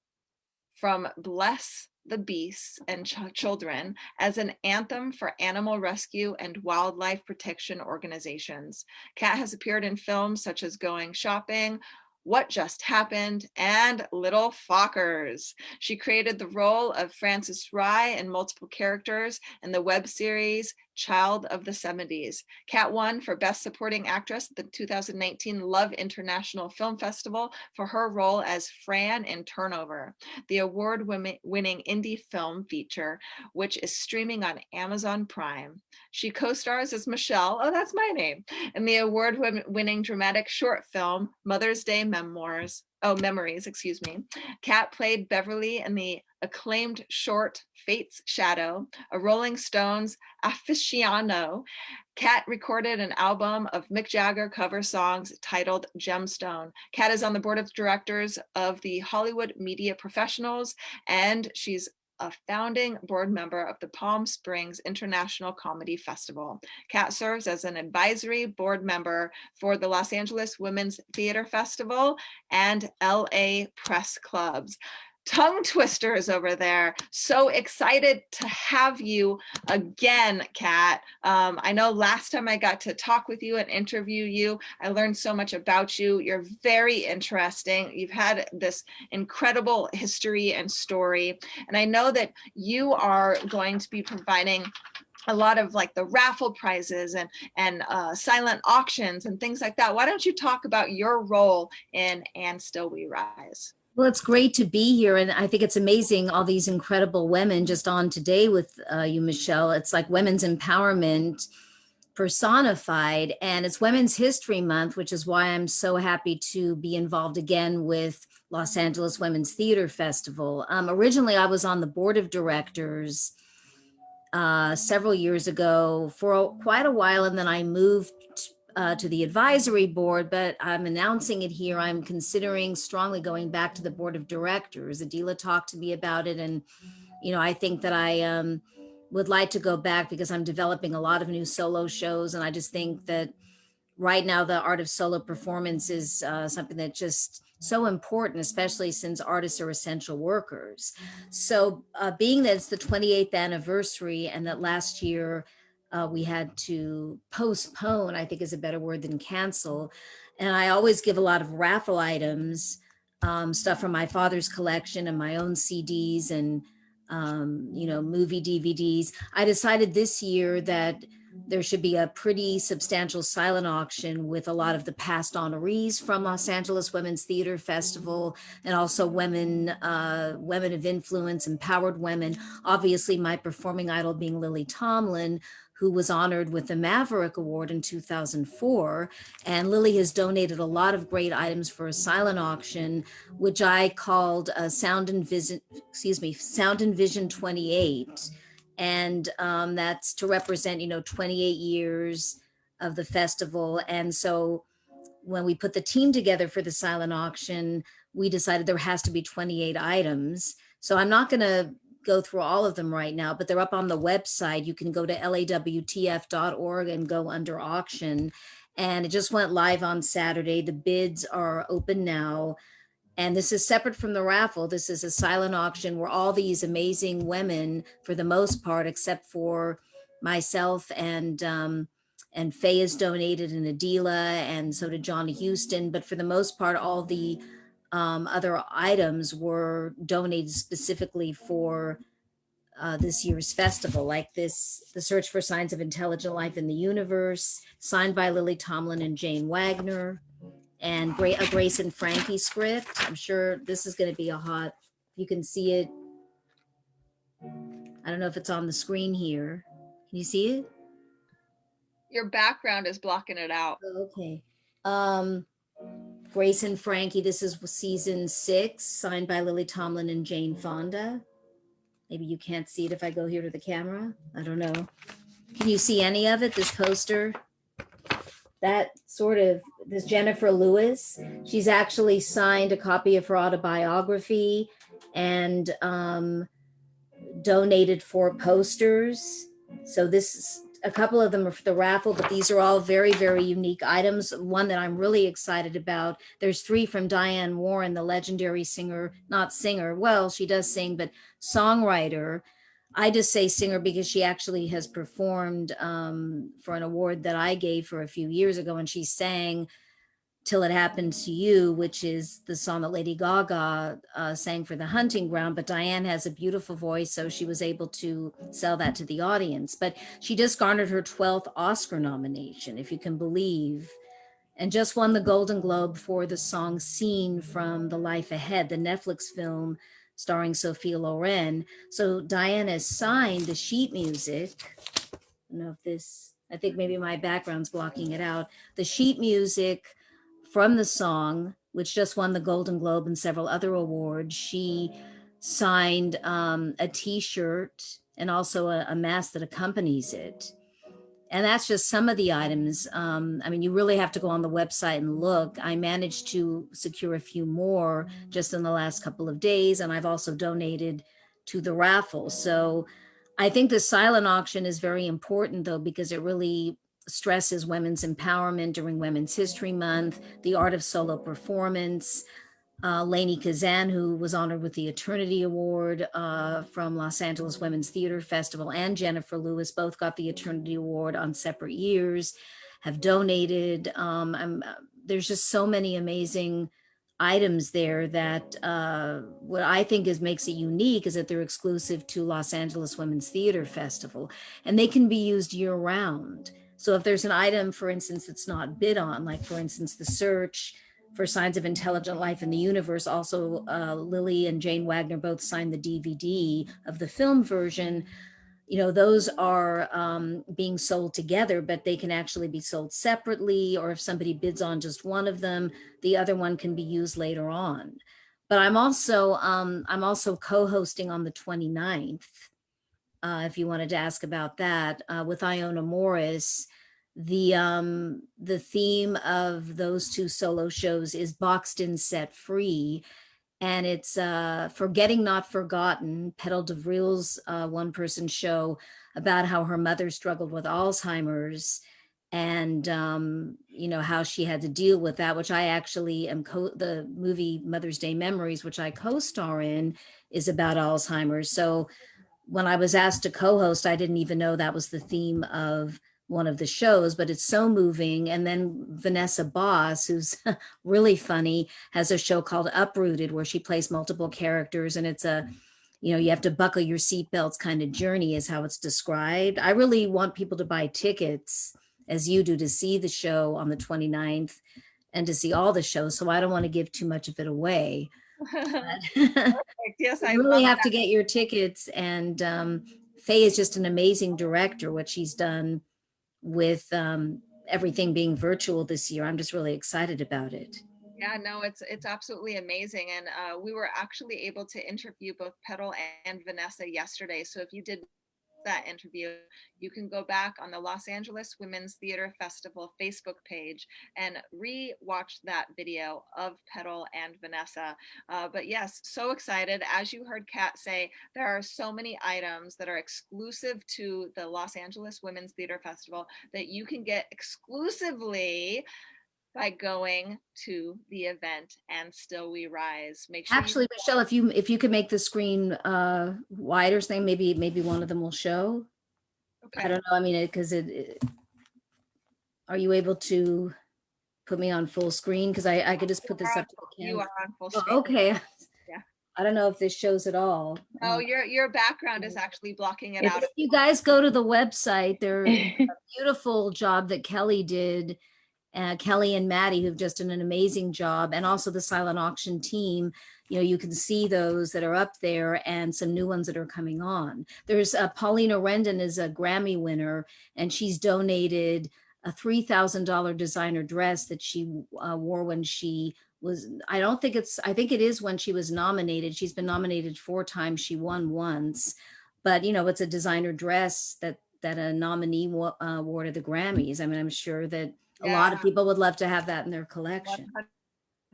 from Bless the Beasts and Children as an anthem for animal rescue and wildlife protection organizations. Kat has appeared in films such as Going Shopping, What Just Happened, and Little Fockers. She created the role of Frances Rye and multiple characters in the web series Child of the 70s. Kat won for Best Supporting Actress at the 2019 Love International Film Festival for her role as Fran in Turnover, the award-winning indie film feature, which is streaming on Amazon Prime. She co-stars as Michelle, oh, that's my name, in the award-winning dramatic short film Mother's Day Memories. Kat played Beverly in the acclaimed short Fate's Shadow, a Rolling Stones aficionado, Kat recorded an album of Mick Jagger cover songs titled Gemstone. Kat is on the board of directors of the Hollywood Media Professionals, and she's a founding board member of the Palm Springs International Comedy Festival. Kat serves as an advisory board member for the Los Angeles Women's Theater Festival and LA Press Clubs. Tongue twisters over there. So excited to have you again, Kat. I know last time I got to talk with you and interview you, I learned so much about you. You're very interesting. You've had this incredible history and story. And I know that you are going to be providing a lot of like the raffle prizes and silent auctions and things like that. Why don't you talk about your role in And Still We Rise? Well, it's great to be here. And I think it's amazing, all these incredible women just on today with you, Michelle. It's like women's empowerment personified. And it's Women's History Month, which is why I'm so happy to be involved again with Los Angeles Women's Theater Festival. Originally, I was on the board of directors several years ago for quite a while. And then I moved to the advisory board, but I'm announcing it here. I'm considering strongly going back to the board of directors. Adila talked to me about it. And, I think that I would like to go back because I'm developing a lot of new solo shows. And I just think that right now the art of solo performance is something that's just so important, especially since artists are essential workers. So being that it's the 28th anniversary and that last year we had to postpone, I think is a better word than cancel. And I always give a lot of raffle items, stuff from my father's collection and my own CDs and, movie DVDs. I decided this year that there should be a pretty substantial silent auction with a lot of the past honorees from Los Angeles Women's Theater Festival and also women of influence, empowered women. Obviously, my performing idol being Lily Tomlin, who was honored with the Maverick Award in 2004. And Lily has donated a lot of great items for a silent auction, which I called Sound and Vision 28. And that's to represent 28 years of the festival. And so when we put the team together for the silent auction, we decided there has to be 28 items. So I'm not going to go through all of them right now, but they're up on the website. You can go to lawtf.org and go under auction. And it just went live on Saturday. The bids are open now. And this is separate from the raffle. This is a silent auction where all these amazing women, for the most part, except for myself and Faye has donated, and Adila, and so did Johnny Houston. But for the most part, all the other items were donated specifically for this year's festival, like The Search for Signs of Intelligent Life in the Universe, signed by Lily Tomlin and Jane Wagner, and a Grace and Frankie script. I'm sure this is going to be you can see it. I don't know if it's on the screen here. Can you see it? Your background is blocking it out. Oh, okay. Grace and Frankie, this is season 6, signed by Lily Tomlin and Jane Fonda. Maybe you can't see it if I go here to the camera. I don't know. Can you see any of it, this poster? This Jennifer Lewis, she's actually signed a copy of her autobiography and donated 4 posters. So a couple of them are for the raffle, but these are all very, very unique items. One that I'm really excited about, there's 3 from Diane Warren, the legendary singer, not singer, well, she does sing, but songwriter. I just say singer because she actually has performed for an award that I gave her a few years ago, and she sang Till It Happened to You, which is the song that Lady Gaga sang for The Hunting Ground. But Diane has a beautiful voice, so she was able to sell that to the audience. But she just garnered her 12th Oscar nomination, if you can believe, and just won the Golden Globe for the song Scene from The Life Ahead, the Netflix film starring Sophia Loren. So Diane has signed the sheet music. I don't know if I think maybe my background's blocking it out. The sheet music from the song, which just won the Golden Globe and several other awards. She signed a T-shirt and also a mask that accompanies it. And that's just some of the items. I mean, you really have to go on the website and look. I managed to secure a few more just in the last couple of days, and I've also donated to the raffle. So I think the silent auction is very important, though, because it really stresses women's empowerment during Women's History Month, the art of solo performance. Lainey Kazan, who was honored with the Eternity Award from Los Angeles Women's Theater Festival, and Jennifer Lewis both got the Eternity Award on separate years, have donated. There's just so many amazing items there that what I think is makes it unique is that they're exclusive to Los Angeles Women's Theater Festival, and they can be used year round. So if there's an item, for instance, that's not bid on, like for instance, the search for signs of intelligent life in the universe. Also, Lily and Jane Wagner both signed the DVD of the film version. You know, those are being sold together, but they can actually be sold separately, or if somebody bids on just one of them, the other one can be used later on. But I'm also co-hosting on the 29th, if you wanted to ask about that, with Iona Morris. The theme of those two solo shows is Boxed In Set Free, and it's Forgetting Not Forgotten, Petal DeVriel's one-person show about how her mother struggled with Alzheimer's, and how she had to deal with that, which I actually am the movie Mother's Day Memories, which I co-star in, is about Alzheimer's. So when I was asked to co-host, I didn't even know that was the theme of one of the shows, but it's so moving. And then Vanessa Boss, who's really funny, has a show called Uprooted where she plays multiple characters, and it's you have to buckle your seatbelts kind of journey is how it's described. I really want people to buy tickets, as you do, to see the show on the 29th and to see all the shows. So I don't want to give too much of it away. Yes, You I really love have that. to get your tickets. And Faye is just an amazing director, what she's done with everything being virtual this year. I'm just really excited about it. Yeah, no, it's absolutely amazing. And we were actually able to interview both Petal and Vanessa yesterday. So if you did that interview, you can go back on the Los Angeles Women's Theater Festival Facebook page and re-watch that video of Petal and Vanessa. But yes, so excited. As you heard Kat say, there are so many items that are exclusive to the Los Angeles Women's Theater Festival that you can get exclusively by going to the event. And Still We Rise. Make sure you. Actually, Michelle, if you could make the screen wider, so maybe one of them will show. I Okay. don't know. I mean, because are you able to put me on full screen? Because I could just put this up to the You camera. are on full Oh, screen. okay. Yeah. I don't know if this shows at all. Oh, your background is actually blocking it out. If you guys go to the website, there's a beautiful job that Kelly did. Kelly and Maddie, who've just done an amazing job, and also the silent auction team. You can see those that are up there and some new ones that are coming on. There's Paulina Rendon is a Grammy winner, and she's donated a $3,000 designer dress that she wore when she was, I think it is when she was nominated. She's been nominated 4 times. She won once, but it's a designer dress that a nominee wore to the Grammys. I mean, I'm sure that a lot of people would love to have that in their collection.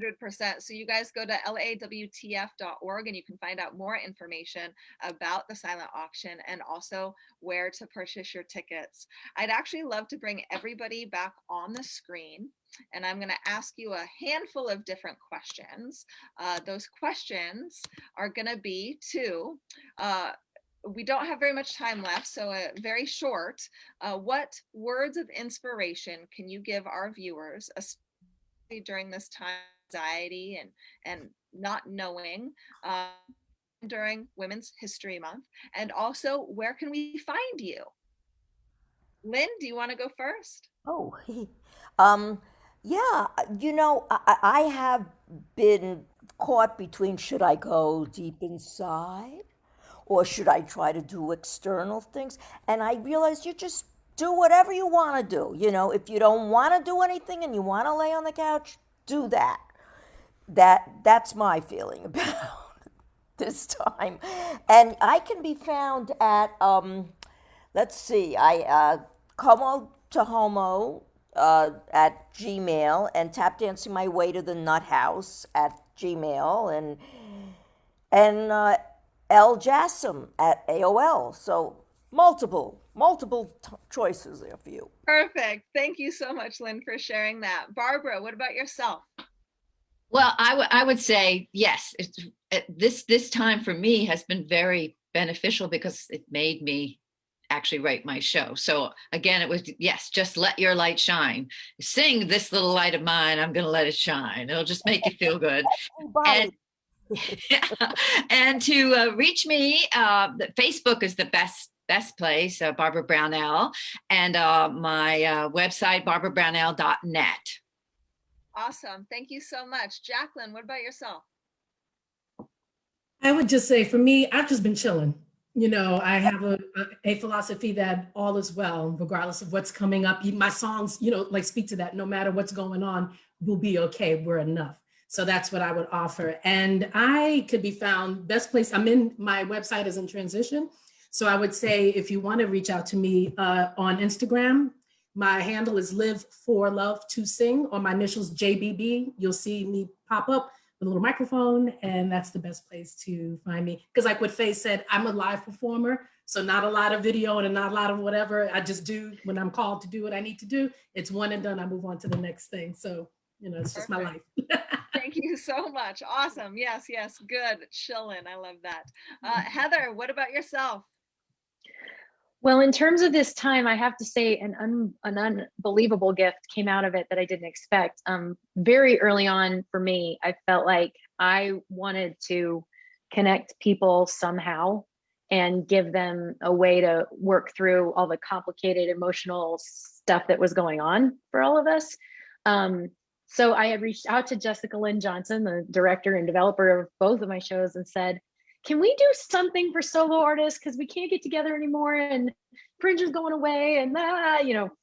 100%. So you guys go to lawtf.org and you can find out more information about the silent auction and also where to purchase your tickets. I'd actually love to bring everybody back on the screen, and I'm going to ask you a handful of different questions. Those questions are going to be we don't have very much time left, so very short. What words of inspiration can you give our viewers, especially during this time of anxiety and not knowing, during Women's History Month? And also, where can we find you? Lynn, do you want to go first? Oh, yeah. I have been caught between should I go deep inside or should I try to do external things? And I realized you just do whatever you want to do. If you don't want to do anything and you want to lay on the couch, do that. That's my feeling about this time. And I can be found at, let's see, Como to Homo at Gmail, and Tap Dancing My Way to the Nut House at Gmail, and El Jassim at AOL. So multiple choices there for you. Perfect. Thank you so much, Lynn, for sharing that. Barbara, what about yourself? Well, I would say yes. This time for me has been very beneficial because it made me actually write my show. So again, it was yes, just let your light shine. Sing this little light of mine. I'm going to let it shine. It'll just make you feel good. And and to reach me, Facebook is the best place. Barbara Brownell, and my website barbarabrownell.net. Awesome. Thank you so much. Jacqueline, what about yourself? I would just say for me, I've just been chilling. You know, I have a philosophy that all is well, regardless of what's coming up. My songs, you know, like speak to that. No matter what's going on, we'll be okay. We're enough. So that's what I would offer. And I could be found best place. My website is in transition. So I would say if you want to reach out to me on Instagram, my handle is Live for Love to Sing, or my initials JBB. You'll see me pop up with a little microphone, and that's the best place to find me. Because like what Faye said, I'm a live performer, so not a lot of video and not a lot of whatever. I just do when I'm called to do what I need to do. It's one and done. I move on to the next thing. So, you know, it's just my life. Thank you so much. Awesome. Yes, good. Chillin'. I love that. Heather, what about yourself? Well, in terms of this time, I have to say an unbelievable gift came out of it that I didn't expect. Very early on for me, I felt like I wanted to connect people somehow and give them a way to work through all the complicated emotional stuff that was going on for all of us. So I had reached out to Jessica Lynn Johnson, the director and developer of both of my shows, and said, can we do something for solo artists? Because we can't get together anymore and Fringe is going away and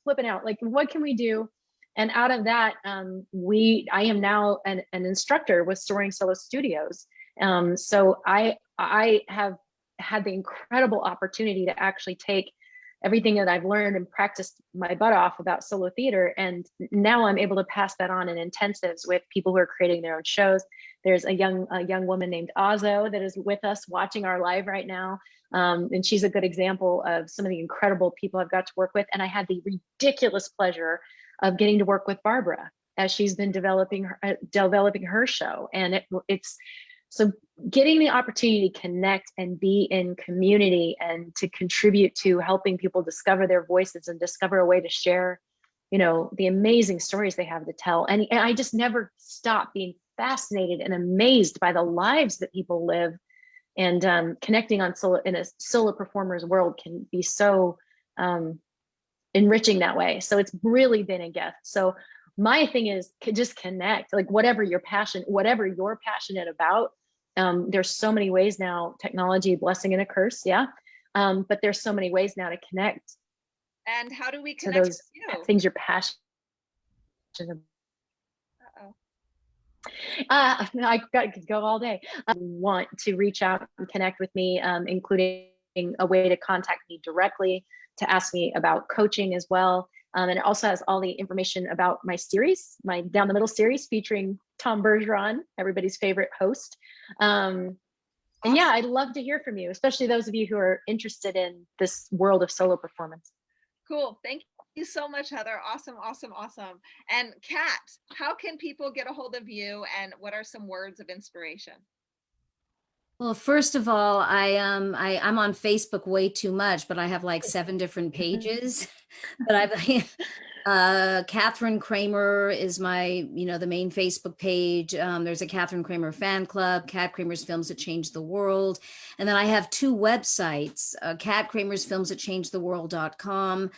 flipping out. Like, what can we do? And out of that, I am now an instructor with Soaring Solo Studios. So I have had the incredible opportunity to actually take everything that I've learned and practiced my butt off about solo theater. And now I'm able to pass that on in intensives with people who are creating their own shows. There's a young woman named Azo that is with us watching our live right now. And she's a good example of some of the incredible people I've got to work with. And I had the ridiculous pleasure of getting to work with Barbara as she's been developing her show. And it's so getting the opportunity to connect and be in community and to contribute to helping people discover their voices and discover a way to share, the amazing stories they have to tell. And I just never stop being fascinated and amazed by the lives that people live, and connecting on solo in a solo performer's world can be so enriching that way. So it's really been a gift. So my thing is just connect, like whatever you're passionate about. There's so many ways now, technology, blessing and a curse. Yeah. But there's so many ways now to connect. And how do we to connect those with you? things you're passionate about? I could go all day. I want to reach out and connect with me, including a way to contact me directly to ask me about coaching as well. And it also has all the information about my series, my Down the Middle series featuring Tom Bergeron, everybody's favorite host. And yeah, I'd love to hear from you, especially those of you who are interested in this world of solo performance. Cool. Thank you so much, Heather. Awesome. And Kat, how can people get a hold of you, and what are some words of inspiration? Well, first of all, I'm on Facebook way too much, but I have like 7 different pages. But Catherine Kramer is my, the main Facebook page. There's a Catherine Kramer fan club, Kat Kramer's Films That Changed the World. And then I have 2 websites, Kat Kramer's Films That Changed the World.com,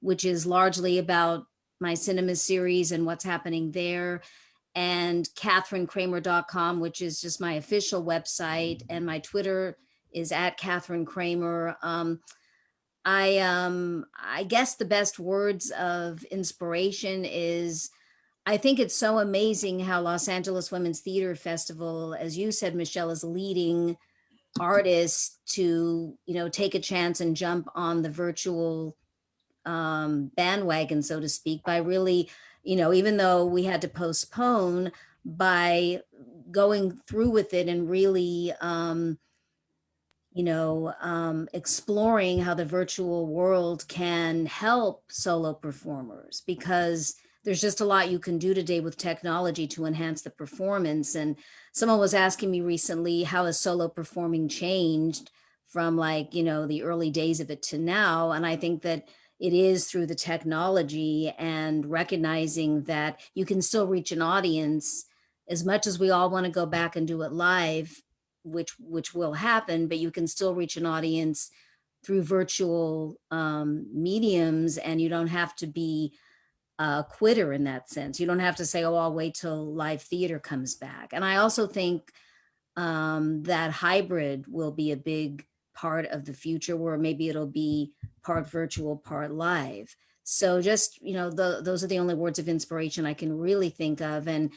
which is largely about my cinema series and what's happening there, and katherinekramer.com, which is just my official website. And my Twitter is at Catherine Kramer. I guess the best words of inspiration is, I think it's so amazing how Los Angeles Women's Theater Festival, as you said, Michelle, is leading artists to, take a chance and jump on the virtual bandwagon, so to speak, by really, even though we had to postpone, by going through with it and really, exploring how the virtual world can help solo performers, because there's just a lot you can do today with technology to enhance the performance. And someone was asking me recently, how has solo performing changed from, like, the early days of it to now? And I think that it is through the technology and recognizing that you can still reach an audience. As much as we all want to go back and do it live, which will happen, but you can still reach an audience through virtual mediums, and you don't have to be a quitter in that sense. You don't have to say, oh, I'll wait till live theater comes back. And I also think that hybrid will be a big part of the future, where maybe it'll be part virtual, part live. So just, those are the only words of inspiration I can really think of. And,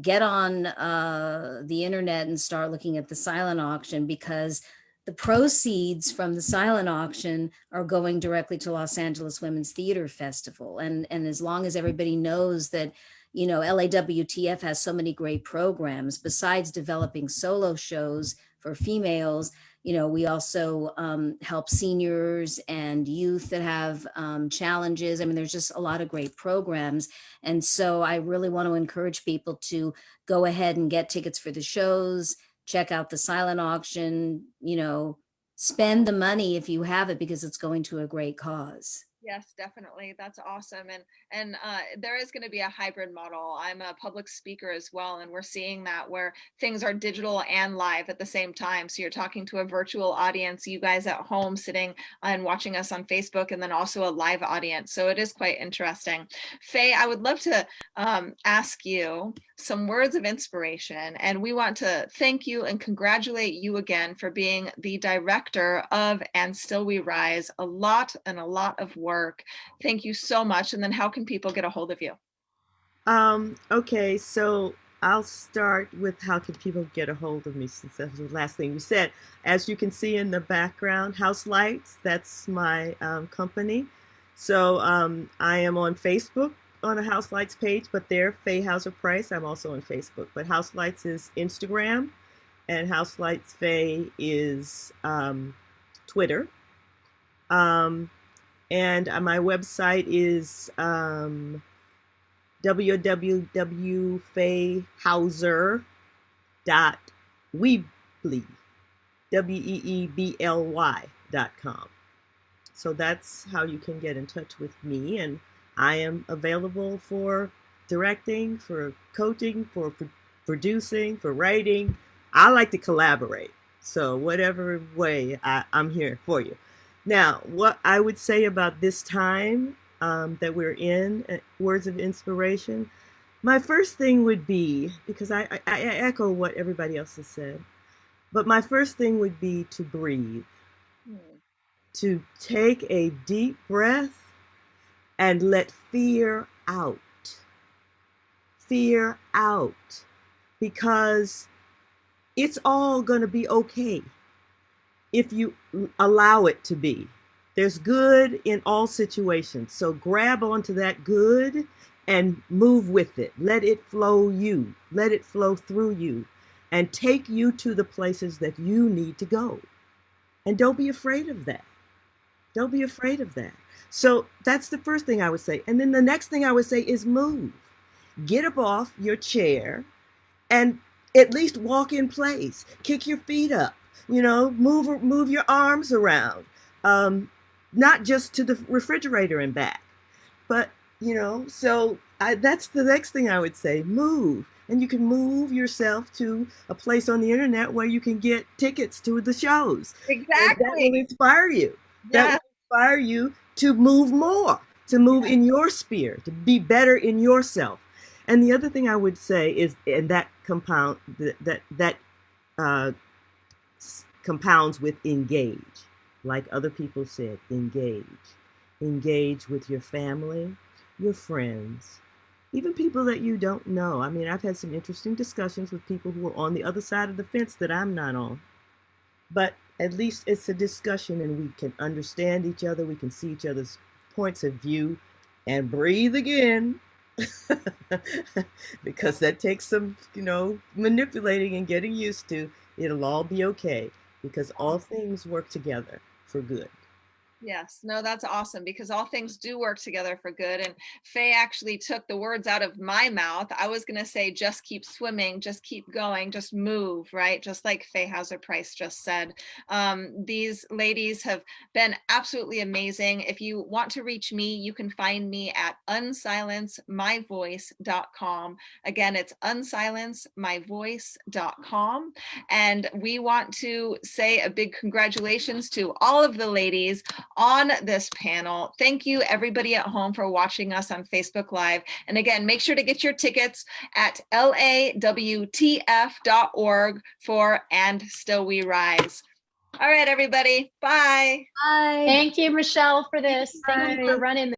get on the internet and start looking at the silent auction, because the proceeds from the silent auction are going directly to Los Angeles Women's Theater Festival. And as long as everybody knows that, LAWTF has so many great programs besides developing solo shows for females. We also help seniors and youth that have challenges. I mean, there's just a lot of great programs. And so I really want to encourage people to go ahead and get tickets for the shows, check out the silent auction, spend the money if you have it, because it's going to a great cause. Yes, definitely. That's awesome. And there is going to be a hybrid model. I'm a public speaker as well, and we're seeing that where things are digital and live at the same time. So you're talking to a virtual audience, you guys at home sitting and watching us on Facebook, and then also a live audience. So it is quite interesting. Faye, I would love to ask you some words of inspiration, and we want to thank you and congratulate you again for being the director of And Still We Rise. A lot of work. Thank you so much. And then how can people get a hold of you? Okay, so I'll start with how can people get a hold of me, since that was the last thing you said. As you can see in the background, House Lights, that's my company. So I am on Facebook on a House Lights page, but there, Faye Hauser Price. I'm also on Facebook, but House Lights is Instagram, and House Lights Faye is Twitter. And my website is www.fayehauser.weebly, weebly.com. So that's how you can get in touch with me, and I am available for directing, for coaching, for producing, for writing. I like to collaborate, so whatever way, I'm here for you. Now, what I would say about this time that we're in, words of inspiration, my first thing would be, because I echo what everybody else has said, but my first thing would be to breathe, to take a deep breath and let fear out. Fear out, because it's all going to be okay if you allow it to be. There's good in all situations. So grab onto that good and move with it. Let it flow you. Let it flow through you and take you to the places that you need to go. And don't be afraid of that. Don't be afraid of that. So that's the first thing I would say. And then the next thing I would say is move. Get up off your chair and at least walk in place. Kick your feet up. Move your arms around. Not just to the refrigerator and back, but that's the next thing I would say. Move. And you can move yourself to a place on the internet where you can get tickets to the shows. Exactly. And that will inspire you. Yeah. That will inspire you to move more, to move in your sphere, to be better in yourself. And the other thing I would say is, and that compounds with engage. Like other people said, engage. Engage with your family, your friends, even people that you don't know. I mean, I've had some interesting discussions with people who are on the other side of the fence that I'm not on. but at least it's a discussion and we can understand each other. We can see each other's points of view and breathe again. Because that takes some, manipulating and getting used to. It'll all be okay because all things work together for good. Yes, no, that's awesome because all things do work together for good. And Faye actually took the words out of my mouth. I was going to say, just keep swimming, just keep going, just move, right? Just like Faye Hauser Price just said. These ladies have been absolutely amazing. If you want to reach me, you can find me at unsilencemyvoice.com. Again, it's unsilencemyvoice.com. And we want to say a big congratulations to all of the ladies on this panel. Thank you everybody at home for watching us on Facebook Live. And again, make sure to get your tickets at lawtf.org for And Still We Rise. All right, everybody. Bye. Bye. Thank you, Michelle, for this. Thank you for Bye. running